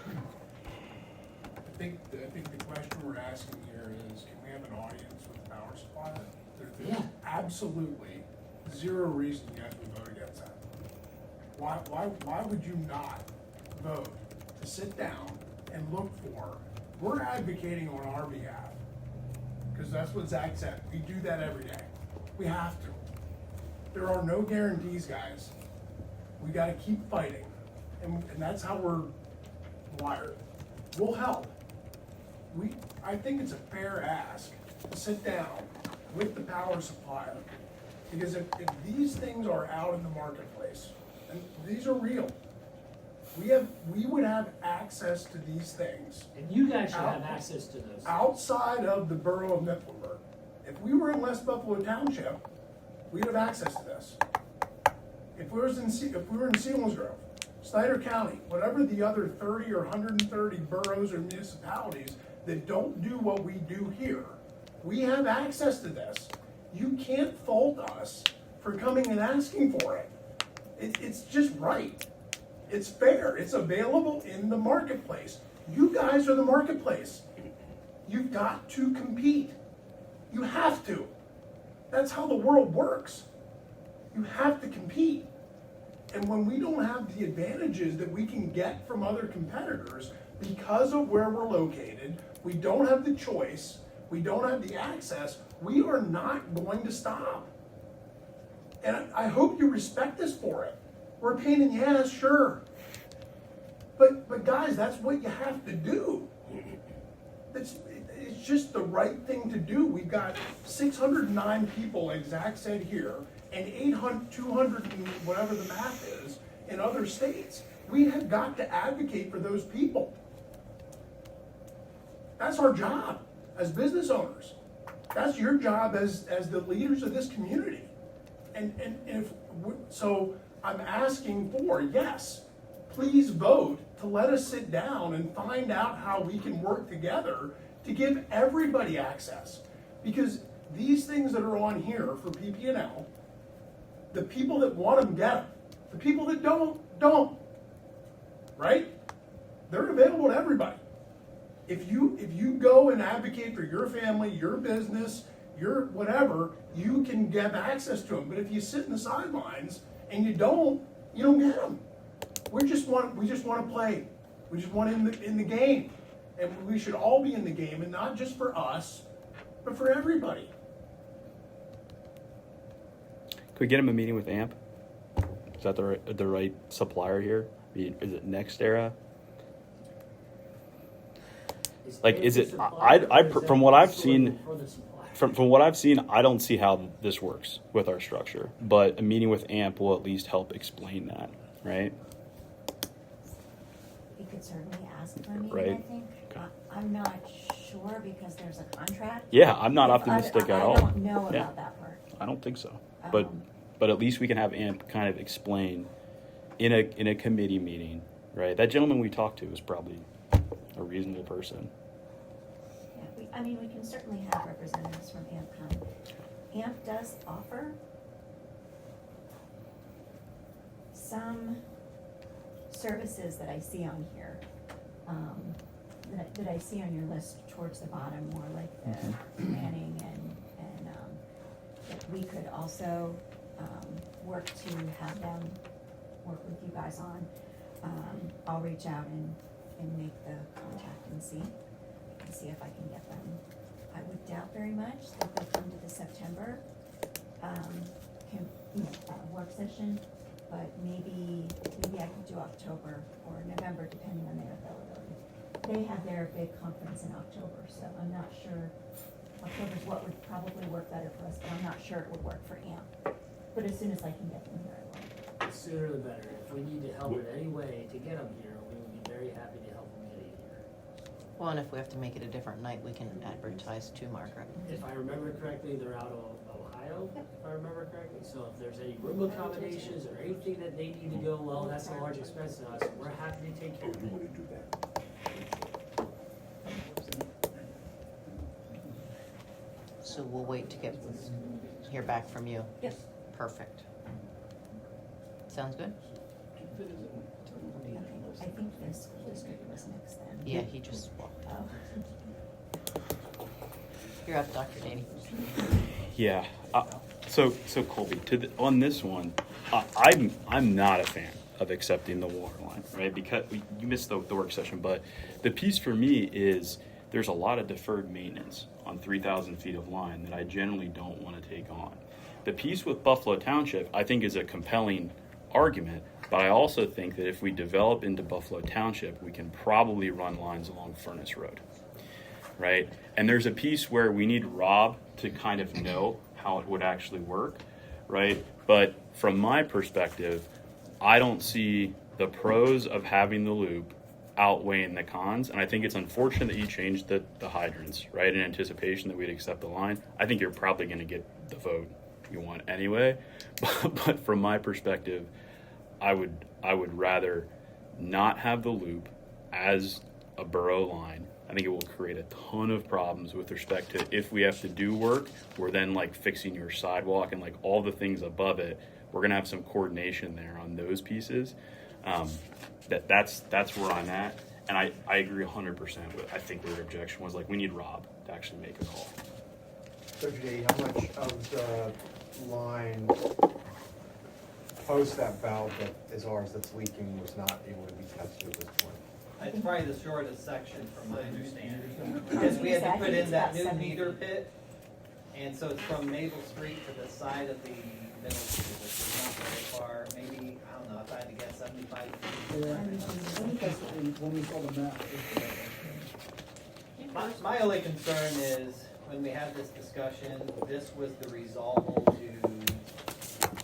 I think the question we're asking here is, can we have an audience with the power supply? There's Yeah. absolutely zero reason you guys would vote against that. Why would you not vote to sit down and look for, we're advocating on our behalf, because that's what Zach said, we do that every day. We have to. There are no guarantees, guys. We gotta keep fighting, and that's how we're wired. We'll help. I think it's a fair ask to sit down with the power supplier, because if these things are out in the marketplace, and these are real, we would have access to these things And you guys should have access to those. outside of the borough of Mifflinburg. If we were in West Buffalo Township, we'd have access to this. If we were in Selinsgrove, Snyder County, whatever the other 30 or 130 boroughs or municipalities that don't do what we do here, we have access to this. You can't fault us for coming and asking for it. It's just right. It's fair. It's available in the marketplace. You guys are the marketplace. You've got to compete. You have to. That's how the world works. You have to compete. And when we don't have the advantages that we can get from other competitors because of where we're located, we don't have the choice, we don't have the access, we are not going to stop. And I hope you respect us for it. We're a pain in the ass, sure. But guys, that's what you have to do. It's just the right thing to do. We've got 609 people, like Zach said here, and 200 and whatever the math is in other states. We have got to advocate for those people. That's our job as business owners. That's your job as the leaders of this community. So I'm asking for, yes, please vote to let us sit down and find out how we can work together to give everybody access. Because these things that are on here for PP&L, the people that want them get them. The people that don't. Right? They're available to everybody. If you go and advocate for your family, your business, your whatever, you can get access to them. But if you sit in the sidelines and you don't get them. We just want to play. We just want in the game, and we should all be in the game, and not just for us, but for everybody. Could we get him a meeting with AMP? Is that the right supplier here? I mean, is it NextEra? From what I've seen, from what I've seen, I don't see how this works with our structure. But a meeting with AMP will at least help explain that, right? We could certainly ask for a meeting, Right. I think. I'm not sure because there's a contract. Yeah, I'm not optimistic at all. I don't know about Yeah. that part. I don't think so. But at least we can have AMP kind of explain in a committee meeting, right? That gentleman we talked to is probably a reasonable person. Yeah, we can certainly have representatives from AMP come. AMP does offer some services that I see on here, that I see on your list towards the bottom, more like the planning and that we could also work to have them work with you guys on. I'll reach out and make the contact and see if I can get them. I would doubt very much that they'll come to the September work session, but maybe I could do October or November, depending on their availability. They have their big conference in October, so I'm not sure. October's what would probably work better for us, but I'm not sure it would work for AMP. But as soon as I can get them here, I will. The sooner the better. If we need to help in any way to get them here, we would be very happy to help them get here. Well, and if we have to make it a different night, we can advertise too, Margaret. If I remember correctly, they're out of Ohio, if I remember correctly. So if there's any room accommodations or anything that they need to go, well, that's a large expense to us. We're happy to take care of it. So we'll wait to hear back from you. Yes. Perfect. Sounds good? I think this school district was next then. Yeah, he just walked out. Oh. You're up, Dr. Dady. Yeah. So Colby, on this one, I'm not a fan of accepting the water line, right? Because you missed the work session, but the piece for me is there's a lot of deferred maintenance on 3,000 feet of line that I generally don't want to take on. The piece with Buffalo Township, I think, is a compelling argument, but I also think that if we develop into Buffalo Township, we can probably run lines along Furnace Road, right? And there's a piece where we need Rob to kind of know how it would actually work, right? But from my perspective, I don't see the pros of having the loop outweighing the cons, and I think it's unfortunate that you changed the hydrants, right, in anticipation that we'd accept the line. I think you're probably going to get the vote you want anyway, but from my perspective, I would rather not have the loop as a borough line. I think it will create a ton of problems with respect to if we have to do work, we're then like fixing your sidewalk and like all the things above it. We're gonna have some coordination there on those pieces. That's where I'm at, and I agree 100% with. I think where your objection was like we need Rob to actually make a call. So Dady, how much of the line post that valve that is ours that's leaking was not able to be tested at this point? It's probably the shortest section from my understanding, because we had to put in that new meter pit, and so it's from Maple Street to the side of the middle school, which is not very far, maybe, I don't know, if I had to guess 75 feet. Yeah, I think that's when we saw the map. My only concern is, when we had this discussion, this was the resolve to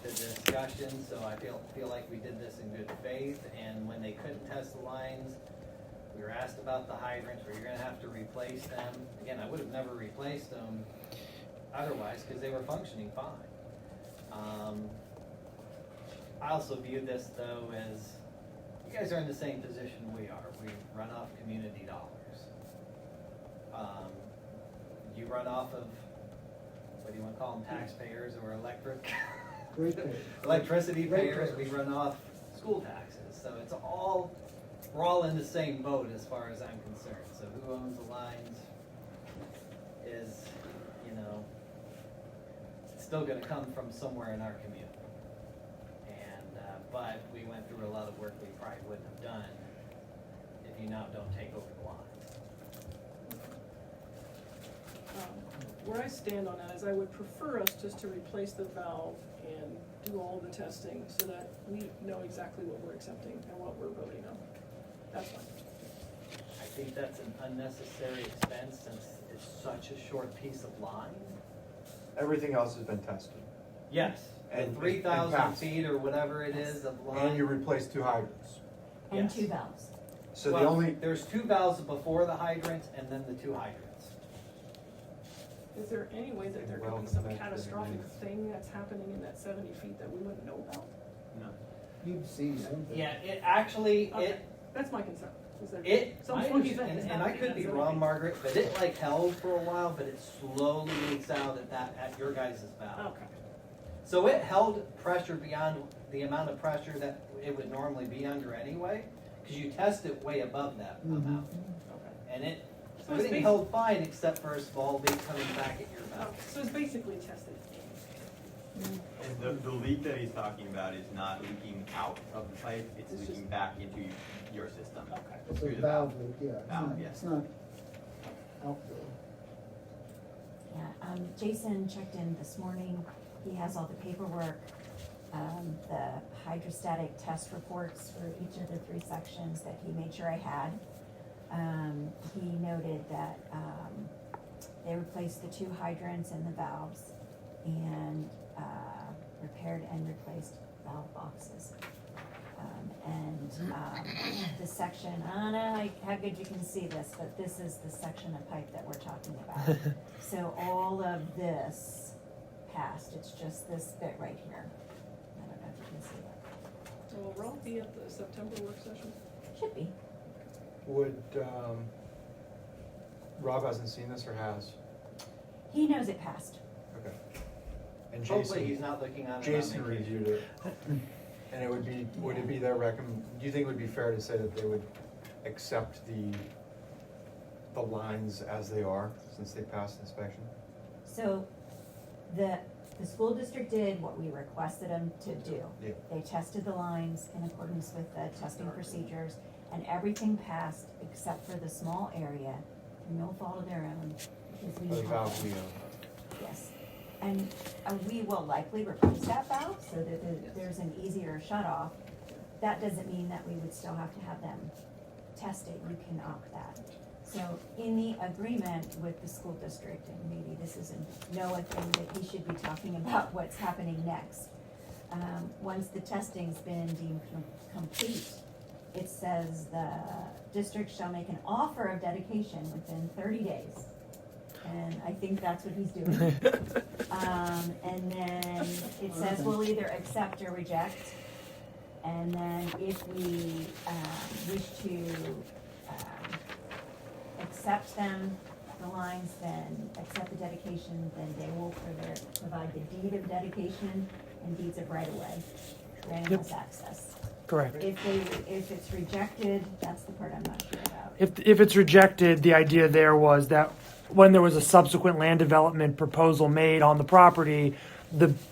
the discussion, so I feel like we did this in good faith, and when they couldn't test the lines, we were asked about the hydrants, where you're gonna have to replace them. Again, I would have never replaced them otherwise, because they were functioning fine. I also view this though as, you guys are in the same position we are. We run off community dollars. You run off of, what do you want to call them, taxpayers or electricity payers. We run off school taxes. So it's all, we're all in the same boat as far as I'm concerned. So who owns the lines is, it's still going to come from somewhere in our community. And, but we went through a lot of work we probably wouldn't have done if you now don't take over the lines. Where I stand on that is I would prefer us just to replace the valve and do all the testing so that we know exactly what we're accepting and what we're voting on. That's fine. I think that's an unnecessary expense since it's such a short piece of line. Everything else has been tested. Yes, And and 3,000 passed. feet or whatever it is of line. And you replaced 2 hydrants. And Yes. 2 valves. So Well, the only, there's 2 valves before the hydrant and then the 2 hydrants. Is there any way that there could be some catastrophic thing that's happening in that 70 feet that we wouldn't know about? You'd see something. Yeah, it actually, Okay, that's my concern. Is there some I funky understand, thing and I could be wrong, Margaret, but it like held for a while, but it slowly leaks out at your guys' valve. Okay. So it held pressure beyond the amount of pressure that it would normally be under anyway, because you test it way above that amount. Okay. And it, So it's everything held fine except for a small leak coming back at your valve. Okay, so it's basically tested. And the leak that he's talking about is not leaking out of the pipe, it's leaking back into your system. Okay. It's Through a the valve leak, yeah. Valve, It's not outdoor. Yeah, Jason checked in this morning. He has all the paperwork, the hydrostatic test reports for each of the 3 sections that he made sure I had. He noted that they replaced the 2 hydrants and the valves and repaired and replaced valve boxes. The section, I don't know how good you can see this, but this is the section of pipe that we're talking about. So all of this passed, it's just this bit right here. I don't know if you can see it. Will Rob be at the September work session? Should be. would, Rob hasn't seen this or has? He knows it passed. Okay. And Hopefully Jason, he's not looking on it. Jason reviewed it. And it would be, would it be their do you think it would be fair to say that they would accept the the lines as they are since they passed inspection? So the school district did what we requested them to do. Yeah. They tested the lines in accordance with the testing procedures, and everything passed except for the small area, no fault of their own. Because we The have- valve we own. Yes, and we will likely replace that valve so that there's an easier shut off. That doesn't mean that we would still have to have them test it, you can opt that. So in the agreement with the school district, and maybe this is a Noah thing that he should be talking about what's happening next. Once the testing's been deemed complete, it says the district shall make an offer of dedication within 30 days. And I think that's what he's doing. And then it says we'll either accept or reject. And then if we wish to accept them, the lines, then accept the dedication, then they will provide the deed of dedication and deeds of right of way, granting us access. Correct. If it's rejected, that's the part I'm not sure about. If it's rejected, the idea there was that when there was a subsequent land development proposal made on the property,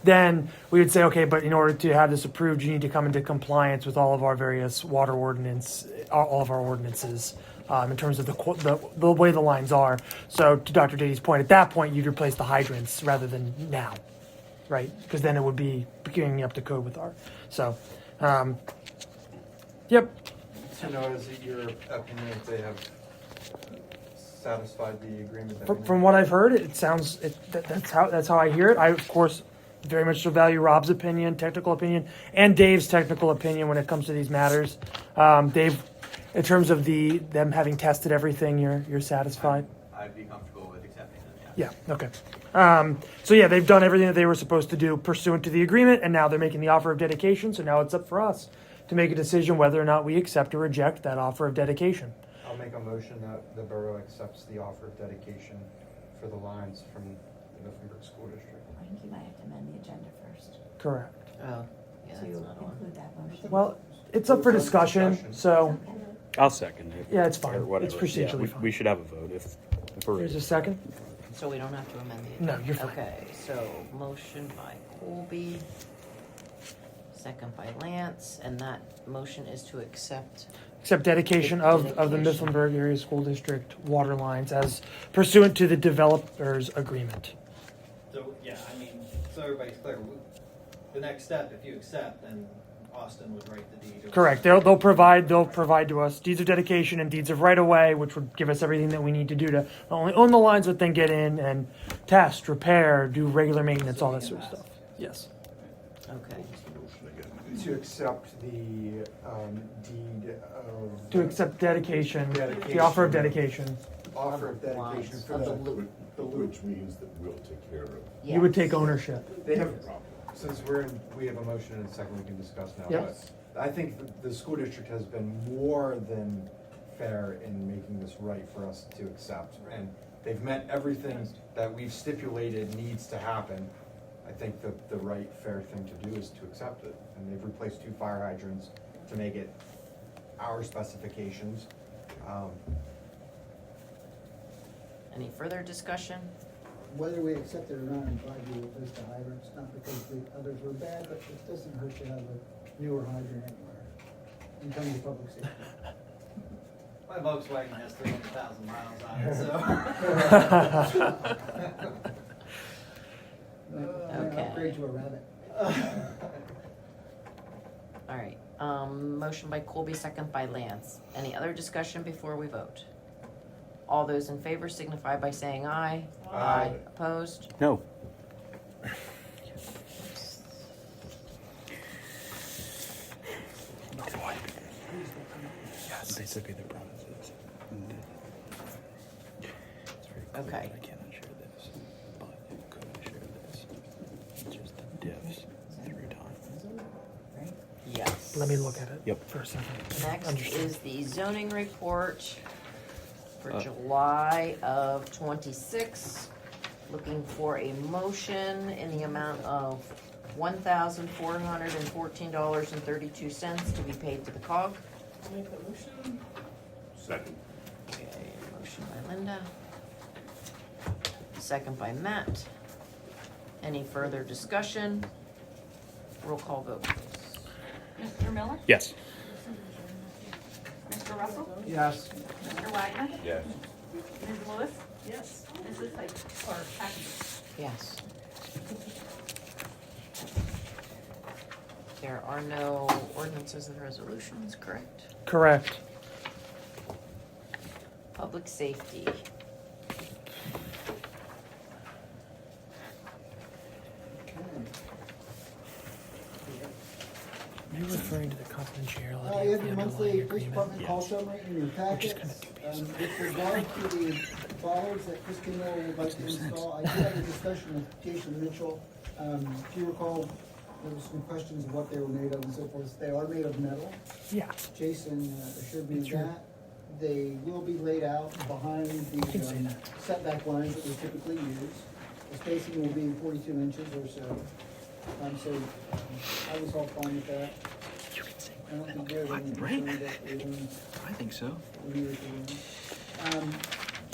then we would say, okay, but in order to have this approved, you need to come into compliance with all of our various water ordinance, all of our ordinances, in terms of the way the lines are. So to Dr. Dady's point, at that point, you'd replace the hydrants rather than now, right? Because then it would be getting up to code with our, so, yep. So now, is it your opinion that they have satisfied the agreement? That we made? From what I've heard, it sounds that's how I hear it. I of course very much value Rob's opinion, technical opinion, and Dave's technical opinion when it comes to these matters. Dave, in terms of them having tested everything, you're satisfied? I'd be comfortable with accepting them, yeah. Yeah. Okay. So yeah, they've done everything that they were supposed to do pursuant to the agreement, and now they're making the offer of dedication. So now it's up for us to make a decision whether or not we accept or reject that offer of dedication. I'll make a motion that the borough accepts the offer of dedication for the lines from the Mifflinburg School District. I think you might have to amend the agenda first Correct. Oh, yeah, to that's not on. include that motion. Well, it's up for discussion. So I'll second it. yeah, it's fine. Or whatever. It's procedurally we, fine. we should have a vote if we're There's ready. a second. So we don't have to amend the No, agenda? you're fine. Okay, so motion by Colby, second by Lance, and that motion is to accept. Accept dedication of the Dedication. Mifflinburg Area School District water lines as pursuant to the developer's agreement. So, yeah, I mean, so everybody's clear, the next step, if you accept, then Austin would write the deed. Correct. They'll provide to us deeds of dedication and deeds of right of way, which would give us everything that we need to do to not only own the lines, but then get in and test, repair, do regular maintenance, all that sort of stuff. Yes. Okay. To accept the deed of... To accept dedication, the offer of dedication. Offer of dedication for Of the the loop. Which means that we'll take care of. You would take Yes. ownership. They have, since we have a motion and a second, we can discuss now. Yep. But I think the school district has been more than fair in making this right for us to accept. And they've met everything that we've stipulated needs to happen. I think the right, fair thing to do is to accept it. And they've replaced 2 fire hydrants to make it our specifications. Any further discussion? Whether we accept it or not, I'm glad you replaced the hydrants, not because the others were bad, but it doesn't hurt to have a newer hydrant anywhere in terms of public safety. My Volkswagen has 300,000 miles on it, so. Okay. Upgrade to a rabbit. All right, motion by Colby, second by Lance. Any other discussion before we vote? All those in favor signify by saying aye. Aye. Opposed? No. Yes, basically their promises. Okay. I cannot share this, but I could share this. It's just the diffs through time. Yes. Let me look at it. Yep. For a second. Next Understood. is the zoning report for Uh. July of 26. Looking for a motion in the amount of $1,414.32 to be paid to the COG. I'll make the motion. Second. Okay, motion by by Linda. Second by Matt. Any further discussion? Roll call vote, please. Mr. Miller? Yes. Mr. Russell? Yes. Mr. Wagner? Yes. Ms. Lewis? Yes. Mrs. Sykes, or Packard? Yes. There are no ordinances and resolutions, correct? Correct. Public safety. Are you referring to the confidentiality? You have your monthly police department call summary in your packets. With regard to the bollards that Christkindl would like to install, I did have a discussion with Jason Mitchell. If you recall, there were some questions of what they were made of and so forth. They are made of metal. Yeah. Jason assured me of that. They will be laid out behind the setback lines that we typically use. The spacing will be 42 inches or so. I was all fine with that. I don't think there's any concern that we're doing. I think so. We need it to do.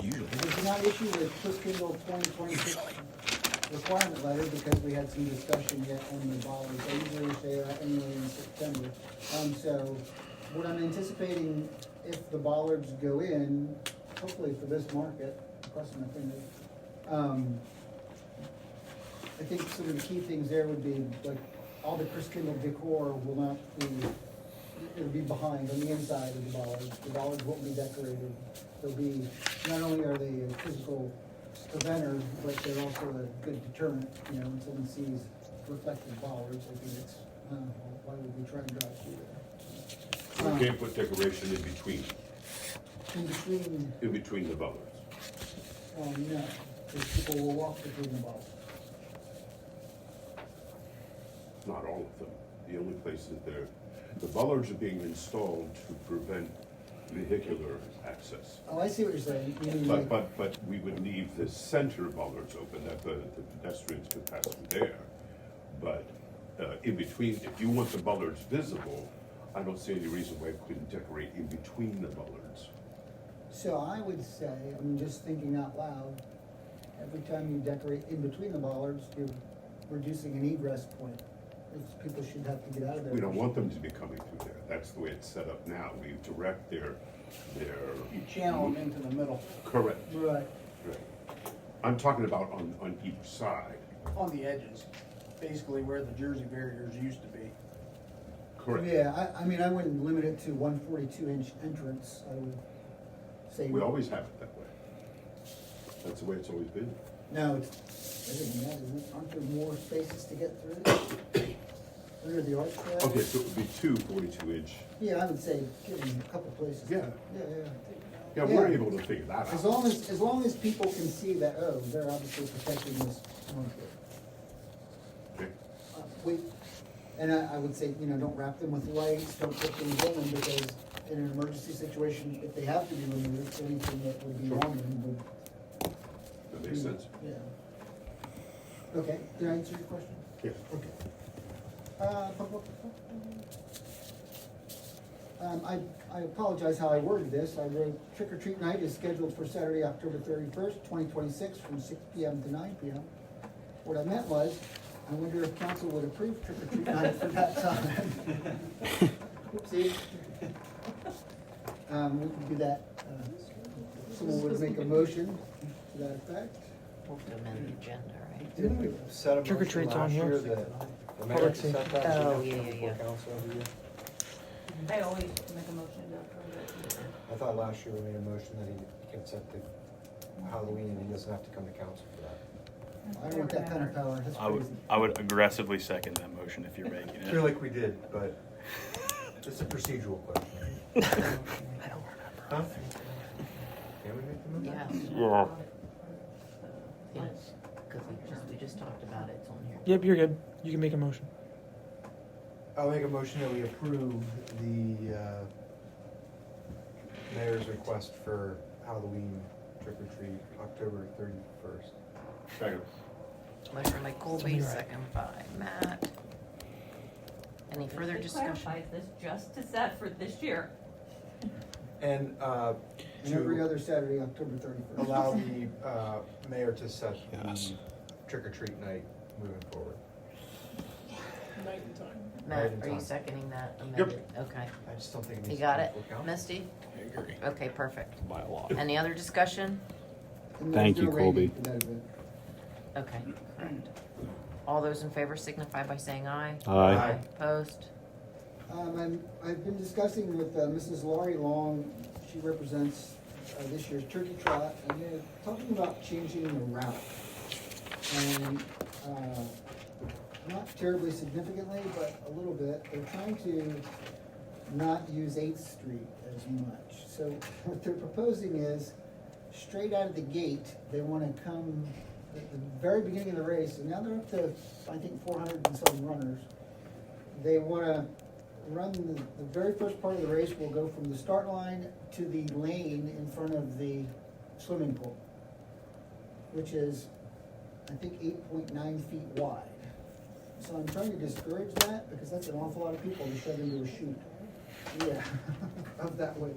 Usually. We did not issue the Christkindl 2026 requirement letter because we had some discussion yet on the bollards. I usually say that anyway in September. So what I'm anticipating, if the bollards go in, hopefully for this market, crossing my fingers, I think some of the key things there would be, like, all the Christkindl decor will not be, it'll be behind, on the inside of the bollards. The bollards won't be decorated. They'll be, not only are they a physical preventer, but they're also a good deterrent. You know, when someone sees reflective bollards, I think it's, why would we try and drive through there? You can't put decoration in between. In between the bollards. No, because people will walk between the bollards. Not all of them. The only place that the bollards are being installed to prevent vehicular access. Oh, I see what you're saying. You mean like, But we would leave the center bollards open, that the pedestrians could pass through there. But in between, if you want the bollards visible, I don't see any reason why you couldn't decorate in between the bollards. so I would say, I'm just thinking out loud, every time you decorate in between the bollards, you're reducing an egress point. People should have to get out of there. We don't want them to be coming through there. That's the way it's set up now. We direct their. You channel them into the middle. Correct. Right. Right. I'm talking about on each side. On the edges, basically where the Jersey barriers used to be. Correct. Yeah, I mean, I wouldn't limit it to 142-inch entrance. I would say. We always have it that way. That's the way it's always been. No, it doesn't matter. Aren't there more spaces to get through? Under the arch track? Okay, so it would be two 42-inch. Yeah, I would say give them a couple places. Yeah. Yeah, We're able to figure that out. As long as people can see that, oh, they're obviously protecting this market. Okay. And I would say, don't wrap them with lights, don't put things in them, because in an emergency situation, if they have to be removed, anything that would be on them would. That makes sense. Yeah. Okay, did I answer your question? Yeah. Okay. I apologize how I worded this. I wrote trick or treat night is scheduled for Saturday, October 31st, 2026 from 6 p.m. to 9 p.m. What I meant was, I wonder if council would approve trick or treat night for that time. Oopsie. We can do that. Someone would make a motion to that effect. We'll have to amend the agenda, right? Didn't we set a Trick or motion treat's on last here. year that the mayor Public set safety. that? so Oh, you have to yeah, come yeah, before yeah. council every year? I always make a motion to approve it. I thought last year we made a motion that he can set the Halloween and he doesn't have to come to council for that. I don't want that kind of power. That's crazy. I would aggressively second that motion if you're making I it. feel like we did, but it's a procedural question. I don't remember. Huh? Can we make the motion? Yeah. Yes, because we just talked about it, it's on here. Yep, you're good. You can make a motion. I'll make a motion that we approve the mayor's request for Halloween trick or treat, October 31st. Second. Motion by Colby, second by Matt. Any further It discussion? clarifies this just to set for this year. And And every other Saturday, October 31st. allow the mayor to set the trick-or-treat night moving forward. Night and time. Matt, Right in are you time. seconding that amended? Okay. I just don't think it You needs got to it, be full count. Misty? I agree. Okay, perfect. By a lot. Any other discussion? And Thank there's you, no rating Colby. for that event. Okay, correct. All those in favor signify by saying aye. Aye. Opposed? I've been discussing with Mrs. Laurie Long, she represents this year's turkey trot, and they're talking about changing the route. And not terribly significantly, but a little bit. They're trying to not use 8th Street as much. So what they're proposing is, straight out of the gate, they want to come at the very beginning of the race, and now they're up to, I think, 400 and some runners. They want to run the very first part of the race will go from the start line to the lane in front of the swimming pool, which is, I think, 8.9 feet wide. So I'm trying to discourage that, because that's an awful lot of people to shove into a chute. Yeah, of that way.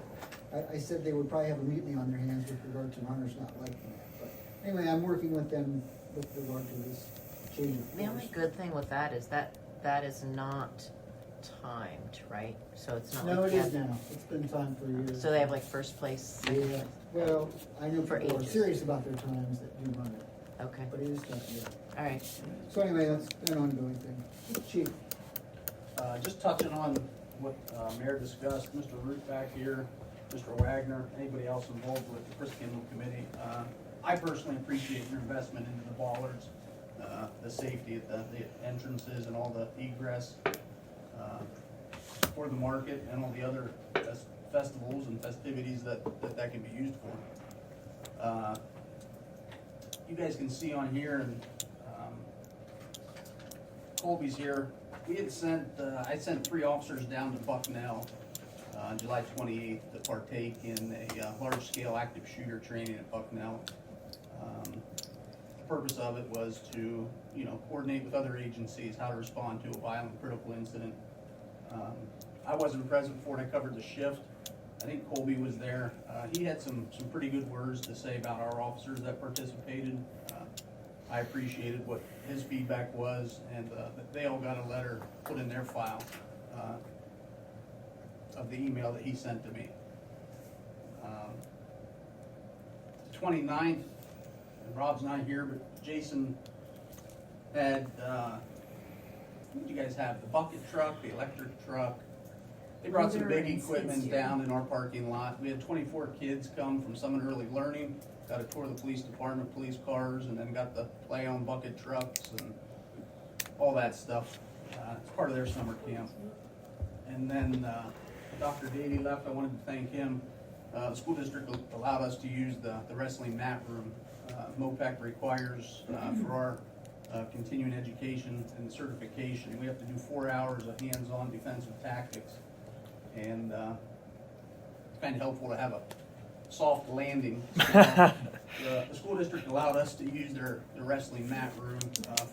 I said they would probably have a mutiny on their hands with regard to runners not liking that. But anyway, I'm working with them with regard to this change of The only course. good thing with that is that is not timed, right? So it's not No, like it you is have- now. It's been time for years. So they have like first place, second Yeah, place? well, I know For people are ages. serious about their times that do run it, Okay, but it is tough, yeah. all right. So anyway, that's an ongoing thing. Chief, Just touching on what Mayor discussed, Mr. Rute back here, Mr. Wagner, anybody else involved with the Christkindl Committee. I personally appreciate your investment into the Bollards, the safety at the entrances and all the egress for the market and all the other festivals and festivities that can be used for. You guys can see on here, and Colby's here. We had sent, I sent 3 officers down to Bucknell on July 28th to partake in a large-scale active shooter training at Bucknell. The purpose of it was to, coordinate with other agencies how to respond to a violent critical incident. I wasn't present for it. I covered the shift. I think Colby was there. He had some pretty good words to say about our officers that participated. I appreciated what his feedback was, and they all got a letter put in their file of the email that he sent to me. The 29th, and Rob's not here, but Jason had, what did you guys have? The bucket truck, the electric truck. They brought some big equipment down in our parking lot. We had 24 kids come from Summit Early Learning, got a tour of the police department, police cars, and then got to play on bucket trucks and all that stuff. It's part of their summer camp. And then Dr. Dady left. I wanted to thank him. The school district allowed us to use the wrestling mat room. MOPEC requires for our continuing education and certification, we have to do 4 hours of hands-on defensive tactics. And it's kind of helpful to have a soft landing. So, the school district allowed us to use their wrestling mat room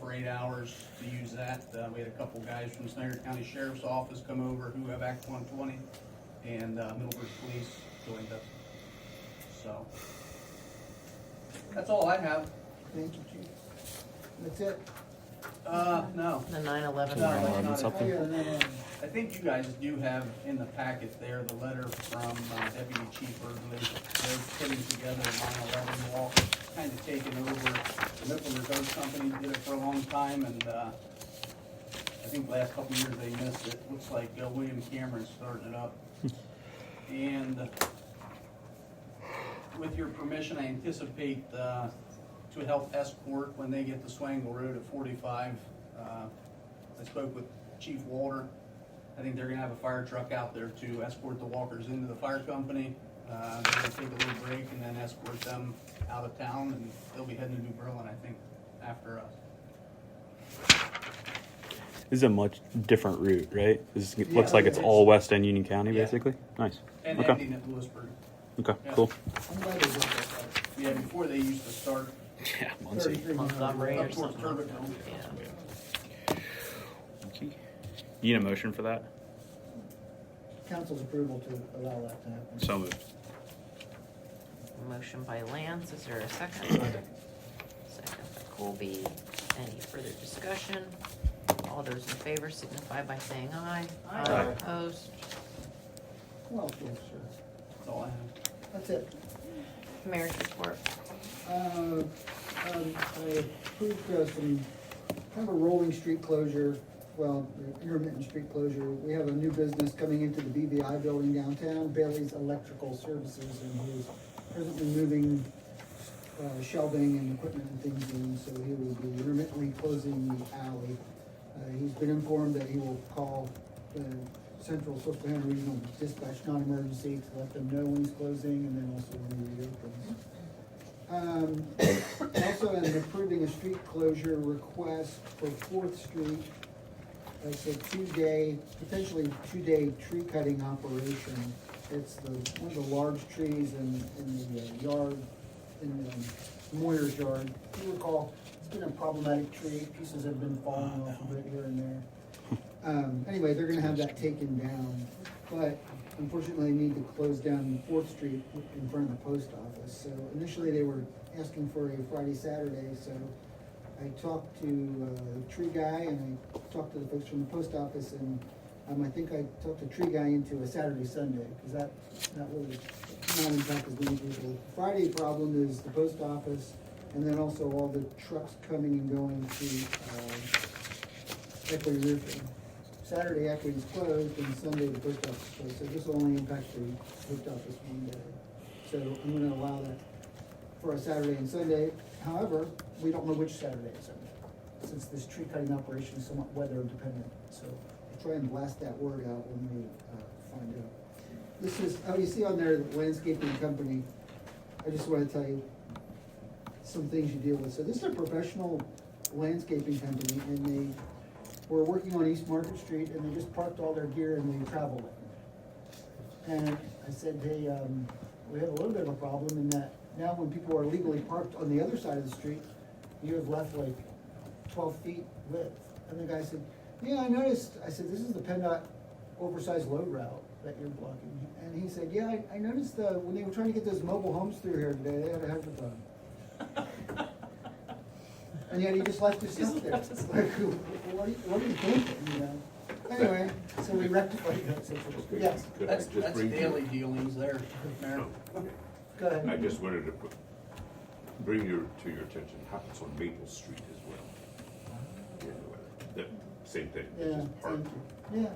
for 8 hours to use that. We had a couple guys from Snyder County Sheriff's Office come over who have Act 120, and Middleburg Police joined us. So that's all I have. thank you, Chief. That's it. No. The 9/11. No, parade. that's not it. something? Oh, yeah, no. I think you guys do have in the packet there the letter from Deputy Chief Erdley. They're putting together a 9/11 walk, kind of taking over. The Mifflinburg Borough Company did it for a long time, and I think the last couple of years they missed it. Looks like William Cameron's starting it up. And with your permission, I anticipate to help escort when they get to Swangle Road at 45. I spoke with Chief Walter. I think they're gonna have a fire truck out there to escort the walkers into the fire company. They're gonna take a little break and then escort them out of town, and they'll be heading to New Berlin, I think, after us. This is a much different route, right? This Yeah, looks like it's all West End Union County, Yeah. basically. Nice. And Okay. ending at Lewisburg. Okay, Yeah. cool. I'm glad they did that. Yeah, before they used to start Yeah, Muncie. 33 Montgomery or up towards something. Turbotton. Yeah. Muncie. You need a motion for that? Council's approval to allow that to happen. So moved. motion by Lance, is there a second? Second by Colby. Any further discussion? All those in favor signify by saying aye. Aye. Opposed? Well, yes, sir. That's all I have. That's it. Mayor's report. I approved some kind of a rolling street closure, well, intermittent street closure. We have a new business coming into the BVI building downtown, Bailey's Electrical Services, and he's presently moving shelving and equipment and things in, so he will be intermittently closing the alley. He's been informed that he will call the Central Susquehanna Regional Dispatch non-emergency to let them know when he's closing, and then also when he reopens. Also, I'm approving a street closure request for 4th Street. It's a potentially two-day tree cutting operation. It's one of the large trees in the yard, in the Moyer's yard. If you recall, it's been a problematic tree. Pieces have been falling off of it here and there. Anyway, they're gonna have that taken down, but unfortunately, they need to close down 4th Street in front of the post office. So initially, they were asking for a Friday, Saturday, so I talked to the tree guy, and I talked to the folks from the post office, and I think I talked the tree guy into a Saturday, Sunday, because that will not impact as many people. Friday problem is the post office, and then also all the trucks coming and going to Equity Roofing. Saturday, Equity's closed, and Sunday, the post office is closed, so this will only impact the post office one day. So I'm gonna allow that for a Saturday and Sunday. However, we don't know which Saturday and Sunday, since this tree cutting operation is somewhat weather dependent. So we'll try and blast that word out when we find out. This is, you see on there, the landscaping company. I just want to tell you some things you deal with. So this is a professional landscaping company, and they were working on East Market Street, and they just parked all their gear in the travel lane. And I said, hey, we have a little bit of a problem in that now when people are legally parked on the other side of the street, you have left like 12 feet width. And the guy said, yeah, I noticed. I said, this is the PennDOT oversized load route that you're blocking. And he said, yeah, I noticed when they were trying to get those mobile homes through here today, they had a hydrophone. And yet he just left his stuff there. Like, what are you thinking, you know? Anyway, so we rectified that situation. Yes. That's daily dealings there, Mayor. Go ahead. I just wanted to bring to your attention, happens on Maple Street as well. That same thing. Yeah, Just park. yeah.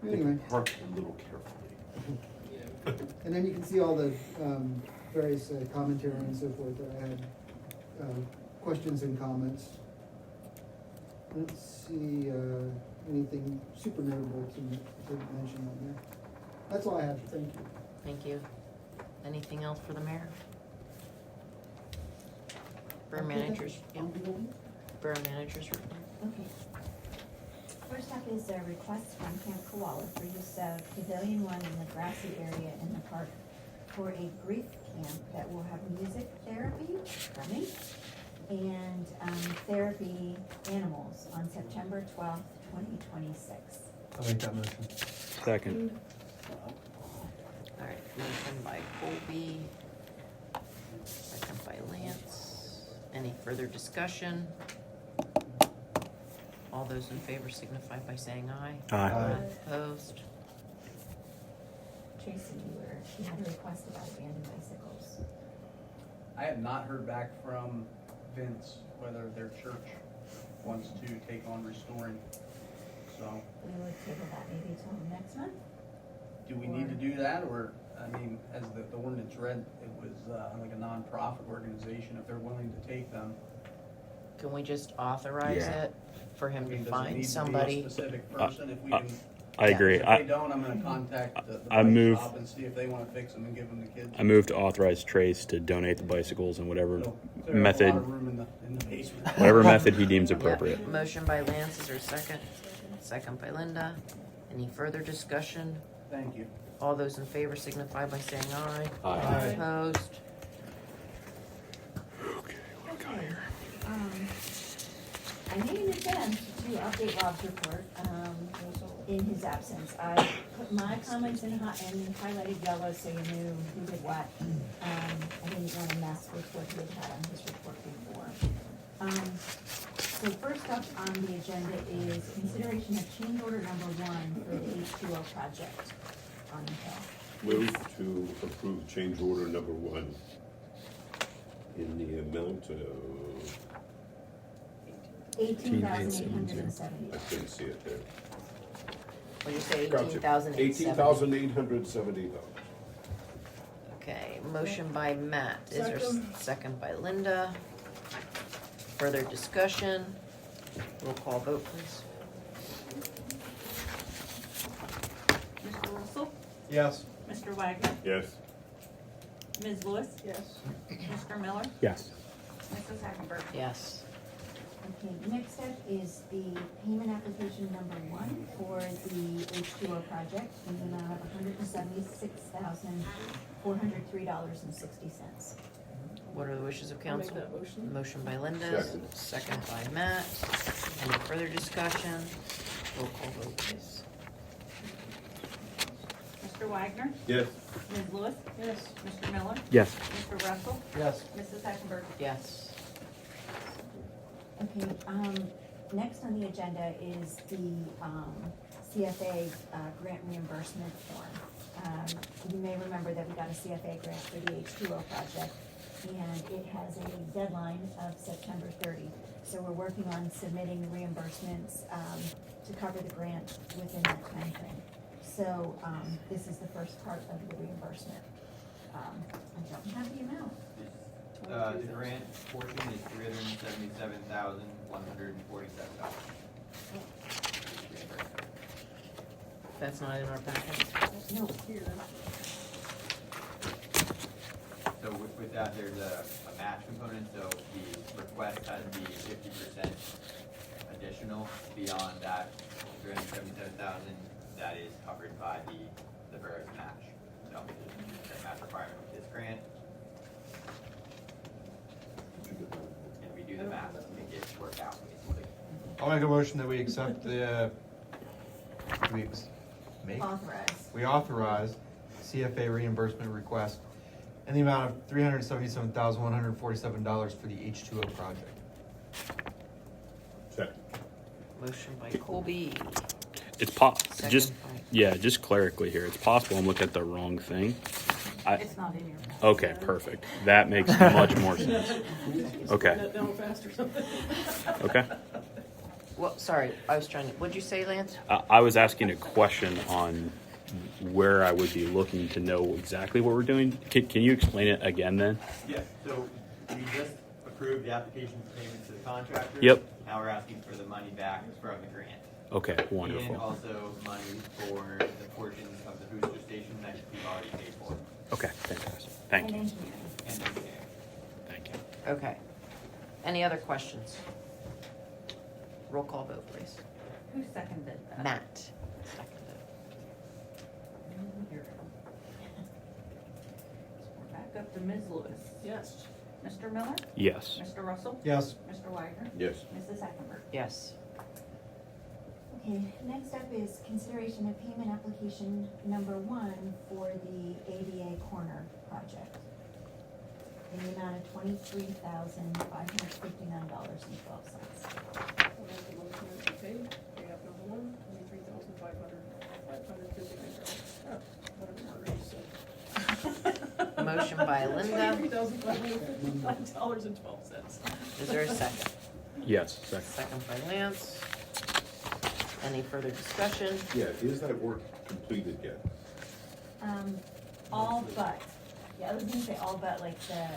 Anyway. Park a little carefully. And then you can see all the various commentary and so forth that I had, questions and comments. Let's see, anything super notable to mention on there. That's all I have, thank you. Thank you. Anything else for the mayor? Borough managers, yeah. Borough managers report. Okay. First up is a request from Camp Koala for use of Pavilion 1 in the grassy area in the park for a grief camp that will have music therapy, drumming, and therapy animals on September 12th, 2026. I'll make that motion. Second. All right, motion by Colby, second by Lance. Any further discussion? All those in favor signify by saying aye. Aye. Opposed? Tracy, you had a request about abandoned bicycles. I have not heard back from Vince whether their church wants to take on restoring, so. We would table that maybe till next month? Do we need to do that, or, I mean, as the ordinance read, it was like a nonprofit organization, if they're willing to take them. Can we just authorize Yeah. it for him I mean, to does it find need to be somebody? a specific person, if we can? I agree. If they don't, I'm gonna contact the I bike move- shop and see if they wanna fix them and give them to kids. I move to authorize Trace to donate the bicycles in whatever So, clear up a method, lot of room in the basement. whatever method he deems appropriate. Yeah. Motion by Lance, is there a second? Second by Linda. Any further discussion? Thank you. All those in favor signify by saying aye. Aye. Opposed? Okay, what do we got here? I made an attempt to update Rob's report, in his absence. I put my comments in highlighted yellow so you knew who did what. I didn't want to mess with what he had on his report before. So first up on the agenda is consideration of change order number 1 for the H2O project on the hill. Move to approve change order number 1 in the amount of, $18,870. I couldn't see it there. What did you say, Gotcha. $18,870? $18,870. Okay, motion by Matt, is there second by Linda? Further discussion? Roll call vote, please. Mr. Russell? Yes. Mr. Wagner? Yes. Ms. Lewis? Yes. Mr. Miller? Yes. Mrs. Hackenberg? Yes. Okay, next up is the payment application number 1 for the H2O project in the amount of $176,403.60. What are the wishes of I'll make council? that motion. Motion by Linda, second by Matt. Any further discussion? Roll call vote, please. Mr. Wagner? Yes. Ms. Lewis? Yes. Mr. Miller? Yes. Mr. Russell? Yes. Mrs. Hackenberg? Yes. Okay, next on the agenda is the CFA grant reimbursement form. You may remember that we got a CFA grant for the H2O project, and it has a deadline of September 30. So we're working on submitting reimbursements to cover the grant within that timeframe. So this is the first part of the reimbursement. I don't have the amount. The grant portion is $377,147. That's not in our packet? No. Here. So with that, there's a match component, so the request has to be 50% additional beyond that 377,000 that is covered by the borough's match. So the match requirement with this grant. And we do the math to make it work out. I'll make a motion that we accept the, we authorize CFA reimbursement request in the amount of $377,147 for the H2O project. Second. Motion by Colby. It's Second just by- just clerically here. It's possible I'm looking at the wrong thing. It's not in your. Okay, perfect. That makes much more sense. Okay. That down fast or something. Okay. Well, sorry, I was trying to, what'd you say, Lance? I was asking a question on where I would be looking to know exactly what we're doing. Can you explain it again then? Yes, so we just approved the application for payment to the contractor. Yep. Now we're asking for the money back from the grant. Okay, And wonderful. also money for the portions of the booster station that we've already paid for. Okay, fantastic. Thank you. And engineering. Thank you. Okay. Any other questions? Roll call vote, please. Who seconded that? Matt. Seconded. Here. We're back up to Ms. Lewis. Yes. Mr. Miller? Yes. Mr. Russell? Yes. Mr. Wagner? Yes. Mrs. Hackenberg? Yes. Okay, next up is consideration of payment application number 1 for the ADA Corner project in the amount of $23,559.12. I'll make the motion to pay app number 1, $23,559. Whatever Margaret said. Motion by Linda. $23,559.12. Is there a second? Yes, second. Second by Lance. Any further discussion? Yeah, is that work completed yet? All but, I was gonna say all but like the,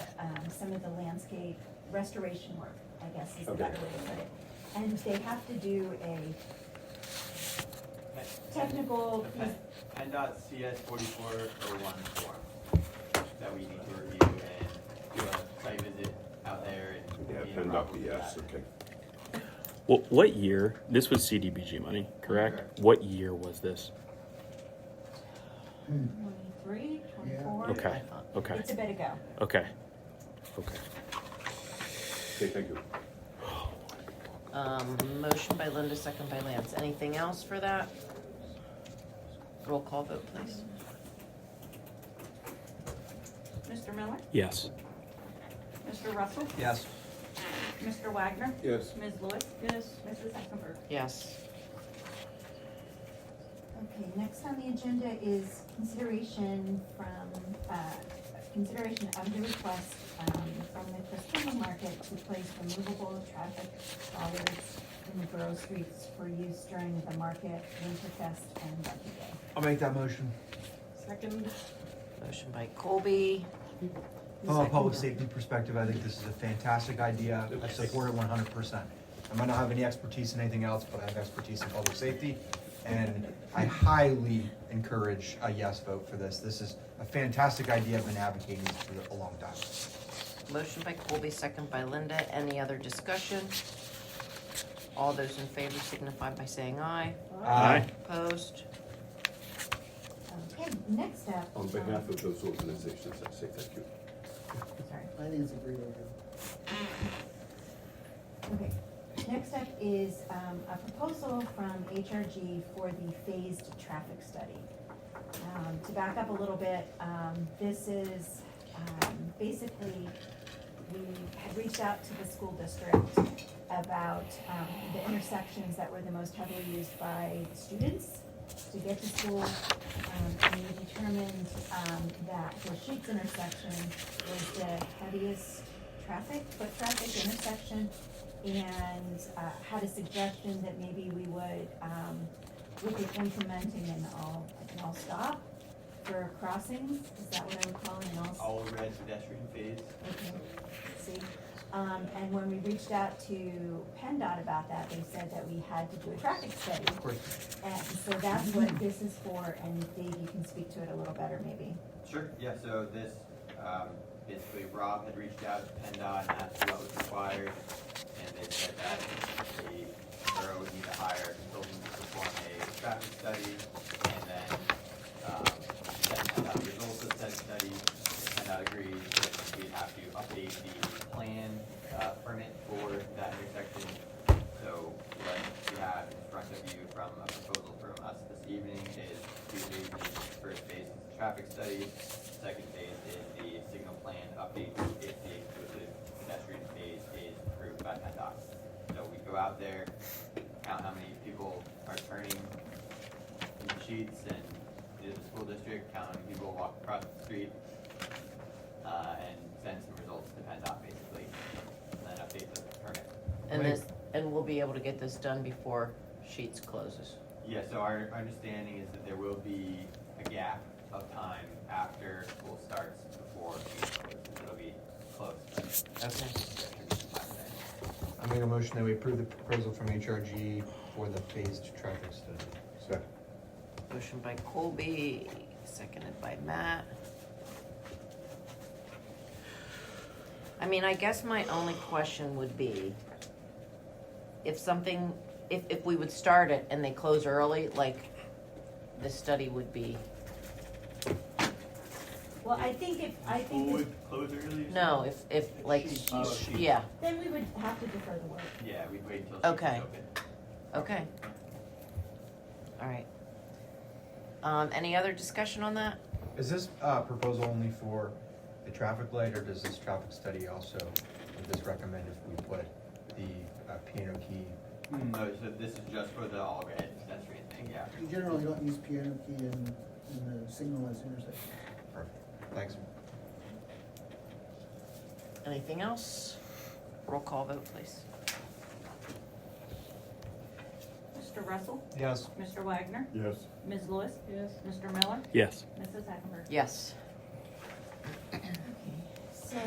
some of the landscape restoration work, I guess is the better way to put it. And they have to do a technical, PennDOT CS 4401 form that we need to review and do a site visit out there and. Yeah, be PennDOT, involved with yes, that. okay. Well, what year? This was CDBG money, correct? Correct. What year was this? 23, 24. Okay. Okay. It's a bit ago. Okay. Okay. Okay, thank you. Motion by Linda, second by Lance. Anything else for that? Roll call vote, please. Mr. Miller? Yes. Mr. Russell? Yes. Mr. Wagner? Yes. Ms. Lewis? Yes. Mrs. Eckenberg? Yes. Okay, next on the agenda is consideration of the request from the Christkindl Market to place removable traffic bollards in the Borough Streets for use during the market, Winterfest, and Buggy Day. I'll make that motion. Second. Motion by Colby. From a public safety perspective, I think this is a fantastic idea. I support it 100%. I might not have any expertise in anything else, but I have expertise in public safety. And I highly encourage a yes vote for this. This is a fantastic idea. I've been advocating this for a long time. Motion by Colby, second by Linda. Any other discussion? All those in favor signify by saying aye. Aye. Opposed? Okay, next up. On behalf of those organizations, I say thank you. Sorry. Finance agreement here. Okay, next up is a proposal from HRG for the phased traffic study. To back up a little bit, this is basically, we had reached out to the school district about the intersections that were the most heavily used by students to get to school. And we determined that the Sheets intersection was the heaviest foot traffic intersection, and had a suggestion that maybe we would look at implementing an all stop for crossings. Is that what I would call an All red pedestrian phase. Okay, see. And when we reached out to PennDOT about that, they said that we had to do a traffic study. Of course. And so that's what this is for, and Dave, you can speak to it a little better maybe. Sure, yeah, so this, basically Rob had reached out to PennDOT and asked what was required, and they said that the borough would need to hire a consultant to perform a traffic study, and then, send out the results of said study. PennDOT agreed that we'd have to update the plan, permit for that intersection. So what we have in front of you from a proposal from us this evening is 2 phases. First phase is the traffic study. Second phase is the signal plan update if the exclusive pedestrian phase is approved by PennDOT. So we go out there, count how many people are turning in the Sheets and to the school district, count how many people walk across the street, and send some results to PennDOT basically, and then update the permit. And we'll be able to get this done before Sheets closes. Yeah, so our understanding is that there will be a gap of time after school starts before Sheets closes. It'll be close. Okay. I make a motion that we approve the proposal from HRG for the phased traffic study. Second. Motion by Colby, seconded by Matt. I mean, I guess my only question would be, if we would start it and they close early, like, the study would be, Well, I think if, Close early? no, if like, Sheets. yeah, then we would have to defer the work. Yeah, we'd wait until Sheets is Okay. open. okay. All right. Any other discussion on that? Is this proposal only for the traffic light, or does this traffic study also, would this recommend if we put the piano key? No, so this is just for the all red pedestrian thing, yeah. You generally don't use piano key in the signalized intersection. Perfect, thanks. Anything else? Roll call vote, please. Mr. Russell? Yes. Mr. Wagner? Yes. Ms. Lewis? Yes. Mr. Miller? Yes. Mrs. Eckenberg? Yes. So,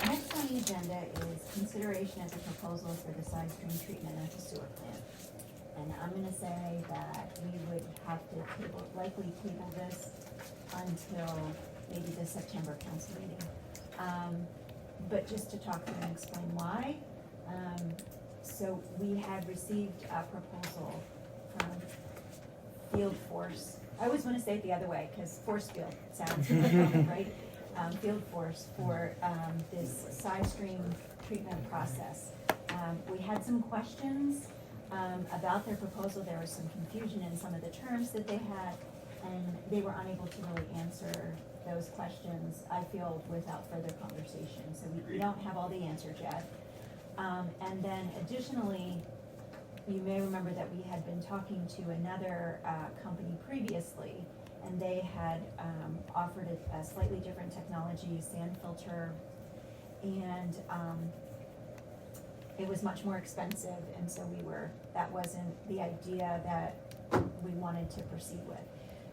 next on the agenda is consideration of the proposal for the side stream treatment at the sewer plant. And I'm gonna say that we would have to likely table this until maybe the September council meeting. But just to talk through and explain why. So we had received a proposal from Field Force. I always want to say it the other way, because force field sounds right? Field Force for this side stream treatment process. We had some questions about their proposal. There was some confusion in some of the terms that they had, and they were unable to really answer those questions, I feel, without further conversation. So we don't have all the answers yet. And then additionally, you may remember that we had been talking to another company previously, and they had offered a slightly different technology, sand filter, and it was much more expensive, and so that wasn't the idea that we wanted to proceed with.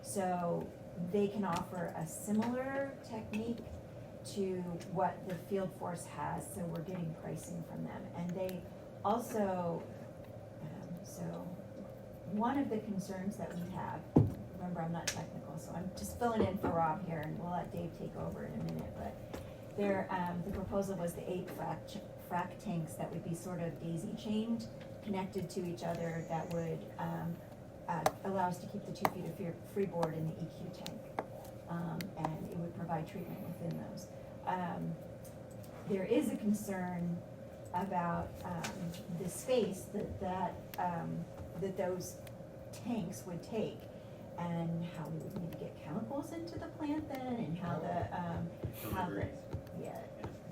So they can offer a similar technique to what the field force has, so we're getting pricing from them. And they also, so one of the concerns that we have, remember I'm not technical, so I'm just filling in for Rob here, and we'll let Dave take over in a minute, but the proposal was the 8 frac tanks that would be sort of daisy chained, connected to each other, that would allow us to keep the 2 feet of freeboard in the EQ tank. And it would provide treatment within those. There is a concern about the space that those tanks would take, and how we would need to get chemicals into the plant then, and how the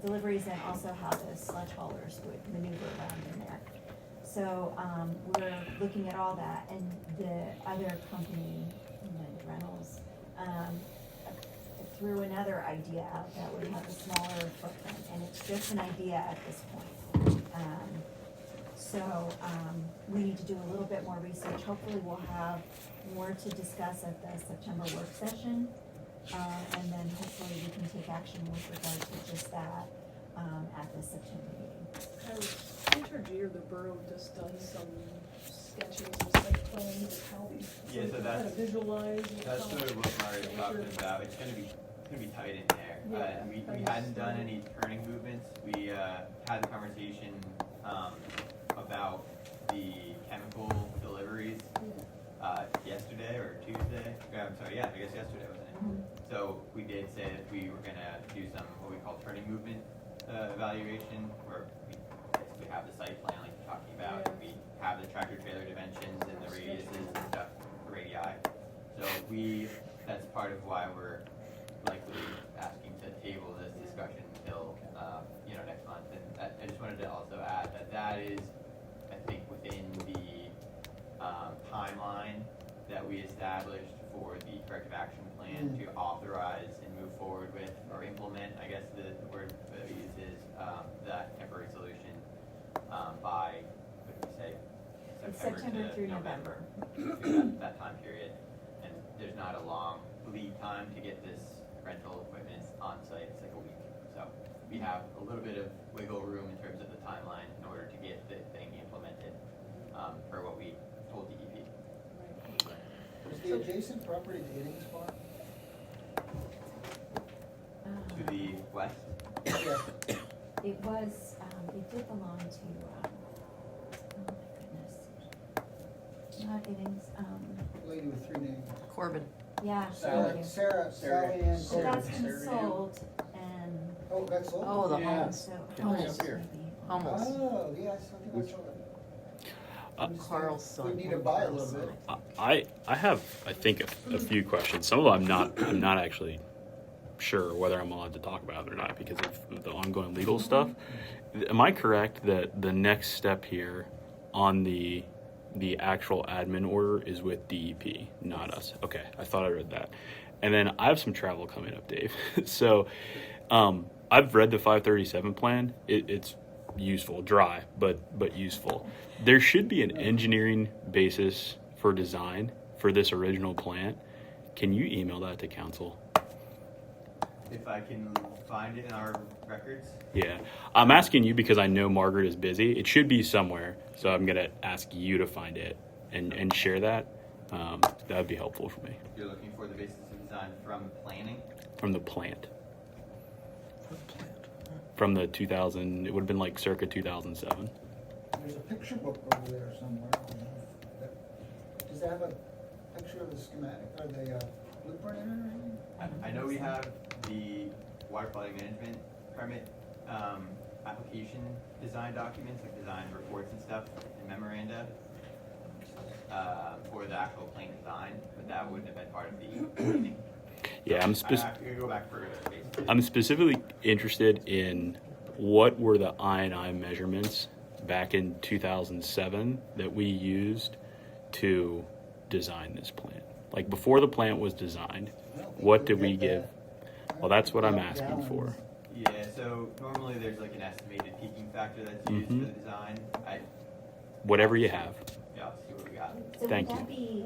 deliveries, and also how the sludge haulers would maneuver around in there. So we're looking at all that, and the other company, Amended Rentals, threw another idea out that would have a smaller footprint, and it's just an idea at this point. So we need to do a little bit more research. Hopefully we'll have more to discuss at the September work session, and then hopefully we can take action with regard to just that at the September meeting. Has Intergy or the borough just done some sketches and site plans of how these, Yeah, so how to that's- visualize? That's sort of what Mario's talking about. It's gonna be tight in there. Yeah, We hadn't done any turning movements. We had a conversation about the chemical deliveries yesterday or Tuesday. I'm sorry, yeah, I guess yesterday, wasn't it? Mhm. So we did say that we were gonna do some what we call turning movement evaluation, where we have the site plan like you're talking about. Yeah. We have the tractor trailer dimensions and the radiuses and stuff, the radii. So that's part of why we're likely asking to table this discussion until, next month. And I just wanted to also add that is, I think, within the timeline that we established for the corrective action plan to authorize and move forward with, or implement, I guess the word that we use is, that temporary solution by, what did we say? It's September through November. Through that time period. And there's not a long lead time to get this rental equipment on site. It's like a week. So we have a little bit of wiggle room in terms of the timeline in order to get the thing implemented for what we told DEP. Is the adjacent property Dady's farm? To the west, Yeah. It was, it did belong to, oh my goodness. Not Iddings, Lady with 3 names. Corbin. yeah. Sally, Sally Ann So that's Corbin. been sold, and, Oh, that's sold? Oh, the Yeah. homes. so. Homeless. maybe. Homeless. Oh, yeah, I think I saw that. I'm just saying, Carl's son. We need to buy a little bit. I have, I think, a few questions. Some of them I'm not actually sure whether I'm allowed to talk about it or not because of the ongoing legal stuff. Am I correct that the next step here on the actual admin order is with DEP, not us? Okay, I thought I read that. And then I have some travel coming up, Dave. So I've read the 537 plan. It's useful, dry, but useful. There should be an engineering basis for design for this original plant. Can you email that to council? if I can find it in our records. Yeah, I'm asking you because I know Margaret is busy. It should be somewhere, so I'm gonna ask you to find it and share that. That would be helpful for me. You're looking for the basis of design from planning? From the plant. From the 2000, it would have been like circa 2007. There's a picture book over there somewhere. Does it have a picture of the schematic or the blueprint in it or anything? I know we have the water quality management permit application design documents, like design reports and stuff, and memoranda, for the actual plane design, but that wouldn't have been part of the meeting. Yeah, I have to go back for basically. I'm specifically interested in what were the I&I measurements back in 2007 that we used to design this plant. Like before the plant was designed, what did we give? Well, that's what I'm asking for. Yeah, so normally there's like an estimated peaking factor that's used for the design. Whatever you have. Yeah, I'll see what we got. So Thank would that be,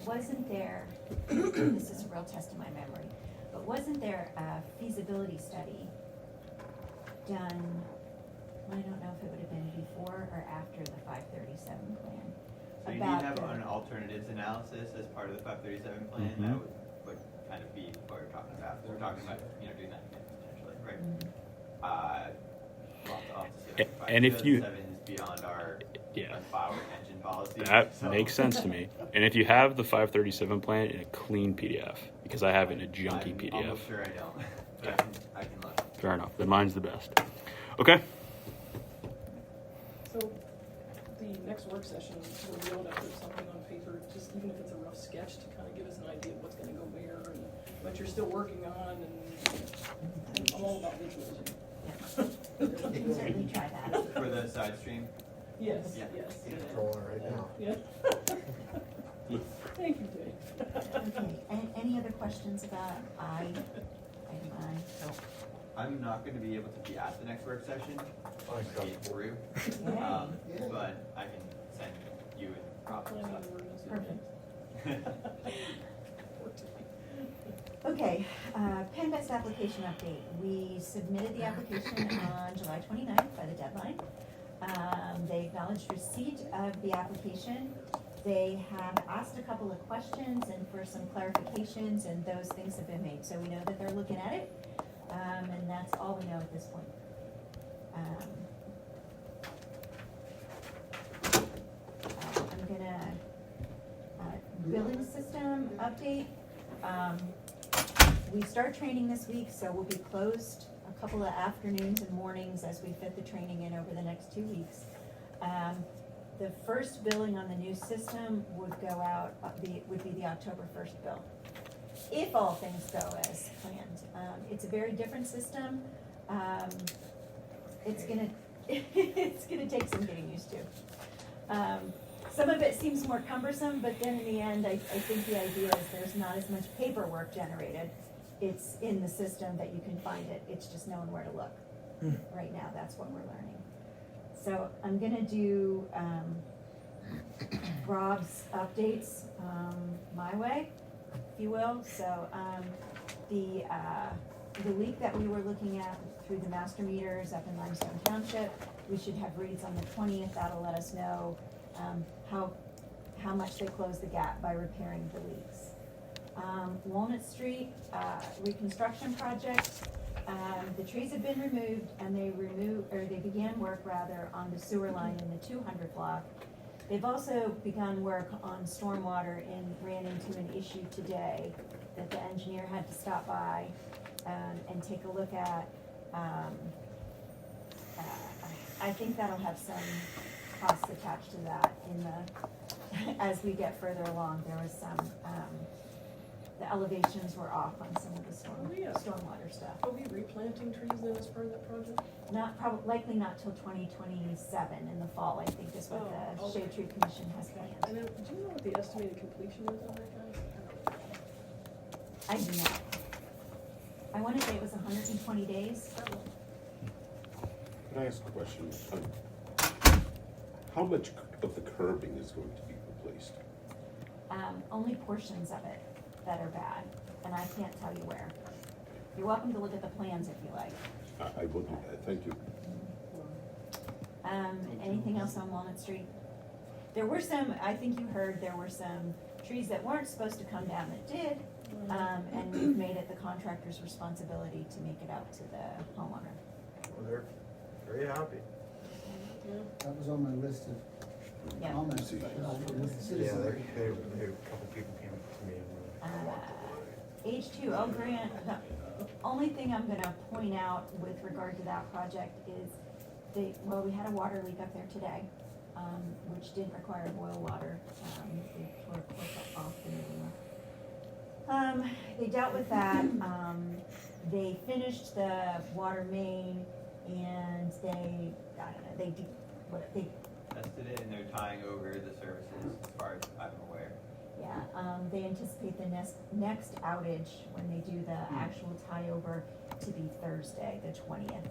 wasn't there, this is a real test of my memory, but wasn't there a feasibility study done, I don't know if it would have been before or after the 537 plan? So you need to have an alternatives analysis as part of the 537 plan. That would kind of be what we're talking about. We're talking about, doing that potentially, right? We'll have to see if I can And if you, 537 is beyond our file retention policy. that so. makes sense to me. And if you have the 537 plan in a clean PDF, because I have it in a junky I'm PDF. almost sure I don't. But I can look. Fair enough. Then mine's the best. Okay. So, the next work session, we'll be able to put something on paper, just even if it's a rough sketch, to kind of give us an idea of what's gonna go where, and what you're still working on, and I'm all about visuals. We can certainly try that. For the side stream? Yes, Yeah. yes. Rolling right now. Yeah. Thank you, Dave. Okay, any other questions about item I? No. I'm not going to be able to be at the next work session. Fine, I get through. But I can send you and Rob some stuff. Perfect. Okay, PENNVEST application update. We submitted the application on July 29th by the deadline. They acknowledged receipt of the application. They have asked a couple of questions and for some clarifications, and those things have been made. So we know that they're looking at it, and that's all we know at this point. I'm gonna, billing system update. We start training this week, so we'll be closed a couple of afternoons and mornings as we fit the training in over the next 2 weeks. The first billing on the new system would go out, would be the October 1st bill, if all things go as planned. It's a very different system. It's gonna take some getting used to. Some of it seems more cumbersome, but then in the end, I think the idea is there's not as much paperwork generated. It's in the system that you can find it. It's just knowing where to look. Right now, that's what we're learning. So I'm gonna do Rob's updates my way, if you will. So the leak that we were looking at through the master meters up in Limestone Township, we should have reads on the 20th. That'll let us know how much they closed the gap by repairing the leaks. Walnut Street reconstruction project. The trees have been removed, and they began work on the sewer line in the 200 block. They've also begun work on stormwater and ran into an issue today that the engineer had to stop by and take a look at. I think that'll have some costs attached to that as we get further along. There was some, the elevations were off on some of the stormwater stuff. Are we replanting trees then as part of that project? Likely not till 2027 in the fall, I think is what the Shade Tree Commission has planned. And then, do you know what the estimated completion is on that, guys? I do not. I want to say it was 120 days. Can I ask a question? How much of the curbing is going to be replaced? Only portions of it that are bad, and I can't tell you where. You're welcome to look at the plans if you like. I will do that, thank you. Anything else on Walnut Street? There were some, I think you heard, there were some trees that weren't supposed to come down that did, and we've made it the contractor's responsibility to make it out to the homeowner. Well, they're very happy. That was on my list of Yeah. comments. Yeah, Citizen. they, a couple people came up to me and H2O grant, the only thing I'm gonna point out with regard to that project is we had a water leak up there today, which didn't require boil water. They tore off the new. They dealt with that. They finished the water main, and they Tested it, and they're tying over the services as far as I'm aware. Yeah, they anticipate the next outage, when they do the actual tie over, to be Thursday, the 20th.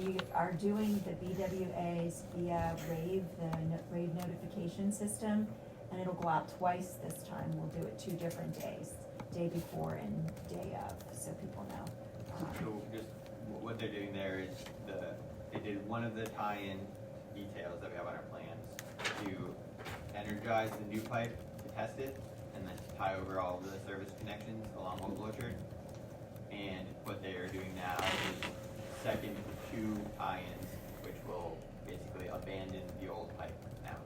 We are doing the BWAs via RAVE, the RAVE notification system, and it'll go out twice this time. We'll do it 2 different days, day before and day of, so people know. So just what they're doing there is they did one of the tie-in details that we have on our plans to energize the new pipe to test it, and then to tie over all of the service connections along Old Orchard. And what they are doing now is second 2 tie-ins, which will basically abandon the old pipe now.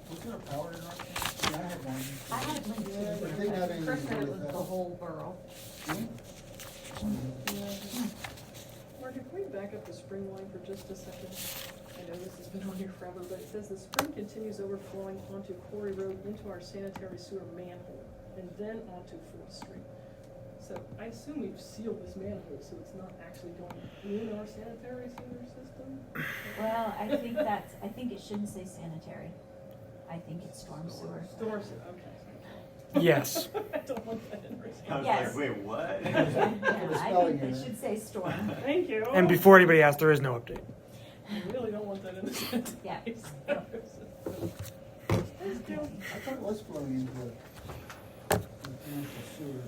Was there a power interruption? Yeah, I had one. I had one too, Yeah, but but they got in first it with was that. the whole borough. Mark, if we back up the spring line for just a second, I know this has been on here forever, but it says the spring continues overflowing onto Quarry Road into our sanitary sewer manhole and then onto 4th Street. So I assume we've sealed this manhole, so it's not actually going in our sanitary sewer system? Well, I think it shouldn't say sanitary. I think it's storm sewer. Storm sewer, okay. Yes. I don't want that in I was Yes. like, wait, what? Yeah, I spelling think it error. should say storm. Thank you. And before anybody asks, there is no update. I really don't want that in the sentence. Yeah. Thank you. I thought it was flowing into the sewer.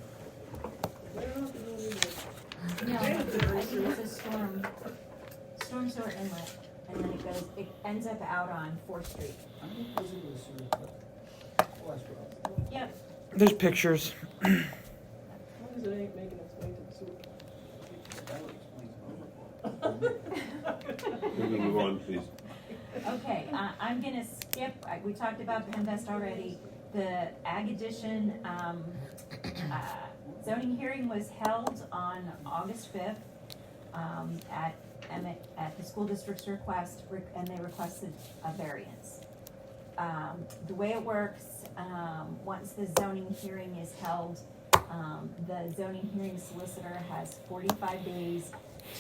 No, I think it's a storm sewer inlet, and then it ends up out on 4th Street. I think it was into the sewer, but well, that's what I was. Yep. There's pictures. As long as it ain't making its way to the sewer plant. That would explain overflow. Can we move on, please? Okay, I'm gonna skip, we talked about PENNVEST already. The Ag Edition, zoning hearing was held on August 5th, at the school district's request, and they requested a variance. The way it works, once the zoning hearing is held, the zoning hearing solicitor has 45 days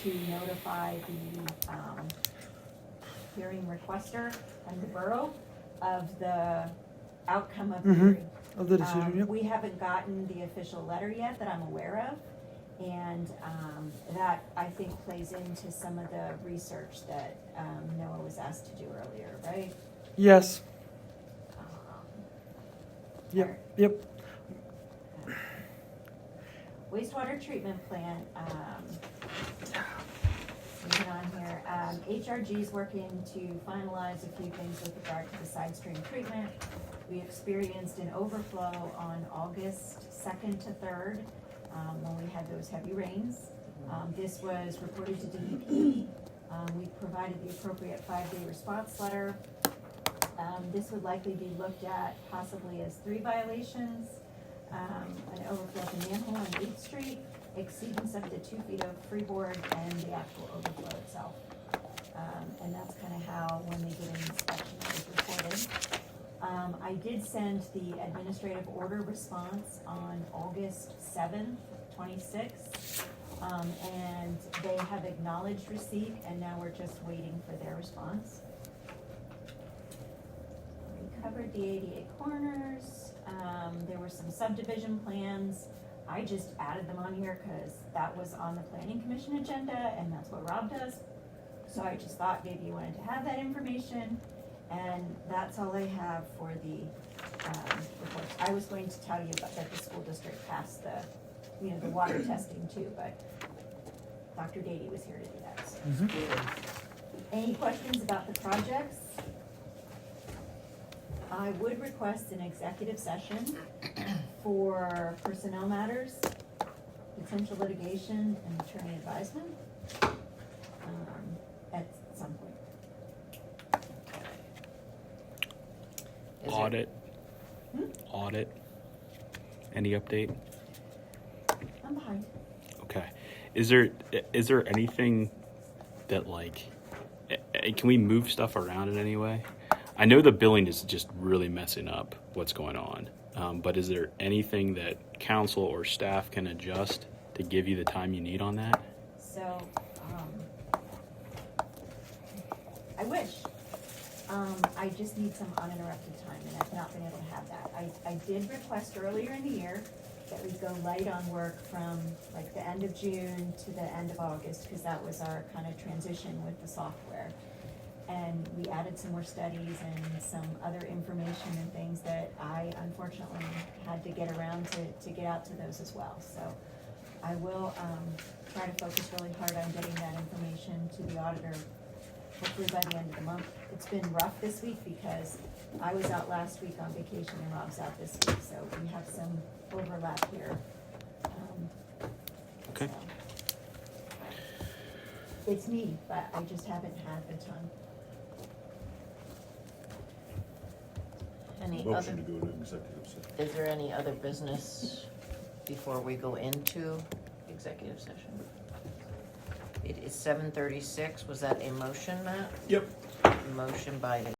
to notify the, hearing requester and the borough of the outcome of the hearing. Of the decision, yep. We haven't gotten the official letter yet that I'm aware of, and that, I think, plays into some of the research that Noah was asked to do earlier, right? Yes. Alright. Yep. Wastewater treatment plant, moving on here, HRG is working to finalize a few things with regard to the side stream treatment. We experienced an overflow on August 2nd to 3rd, when we had those heavy rains. This was reported to DEP. We provided the appropriate 5-day response letter. This would likely be looked at possibly as 3 violations. An overflow of the manhole on 8th Street, exceedance up to 2 feet of freeboard, and the actual overflow itself. And that's kind of how, when they did an inspection, it was reported. I did send the administrative order response on August 7th, 26th. And they have acknowledged receipt, and now we're just waiting for their response. We covered the 88 corners. There were some subdivision plans. I just added them on here because that was on the planning commission agenda, and that's what Rob does. So I just thought maybe you wanted to have that information, and that's all I have for the reports. I was going to tell you about that the school district passed the water testing too, but Dr. Dady was here to do that. So. Any questions about the projects? I would request an executive session for personnel matters, potential litigation, and attorney advisement at some point. Audit. Audit. Any update? I'm behind. Okay. Is there anything that like, can we move stuff around in any way? I know the billing is just really messing up what's going on, but is there anything that council or staff can adjust to give you the time you need on that? So, I wish. I just need some uninterrupted time, and I've not been able to have that. I did request earlier in the year that we go light on work from like the end of June to the end of August, because that was our kind of transition with the software. And we added some more studies and some other information and things that I unfortunately had to get around to get out to those as well. So I will try to focus really hard on getting that information to the auditor, hopefully by the end of the month. It's been rough this week because I was out last week on vacation and Rob's out this week, so we have some overlap here. Okay. So. It's me, but I just haven't had the time. Any Motion other, to go into executive session. is there any other business before we go into executive session? It is 7:36. Was that a motion, Matt? Yep. Motion by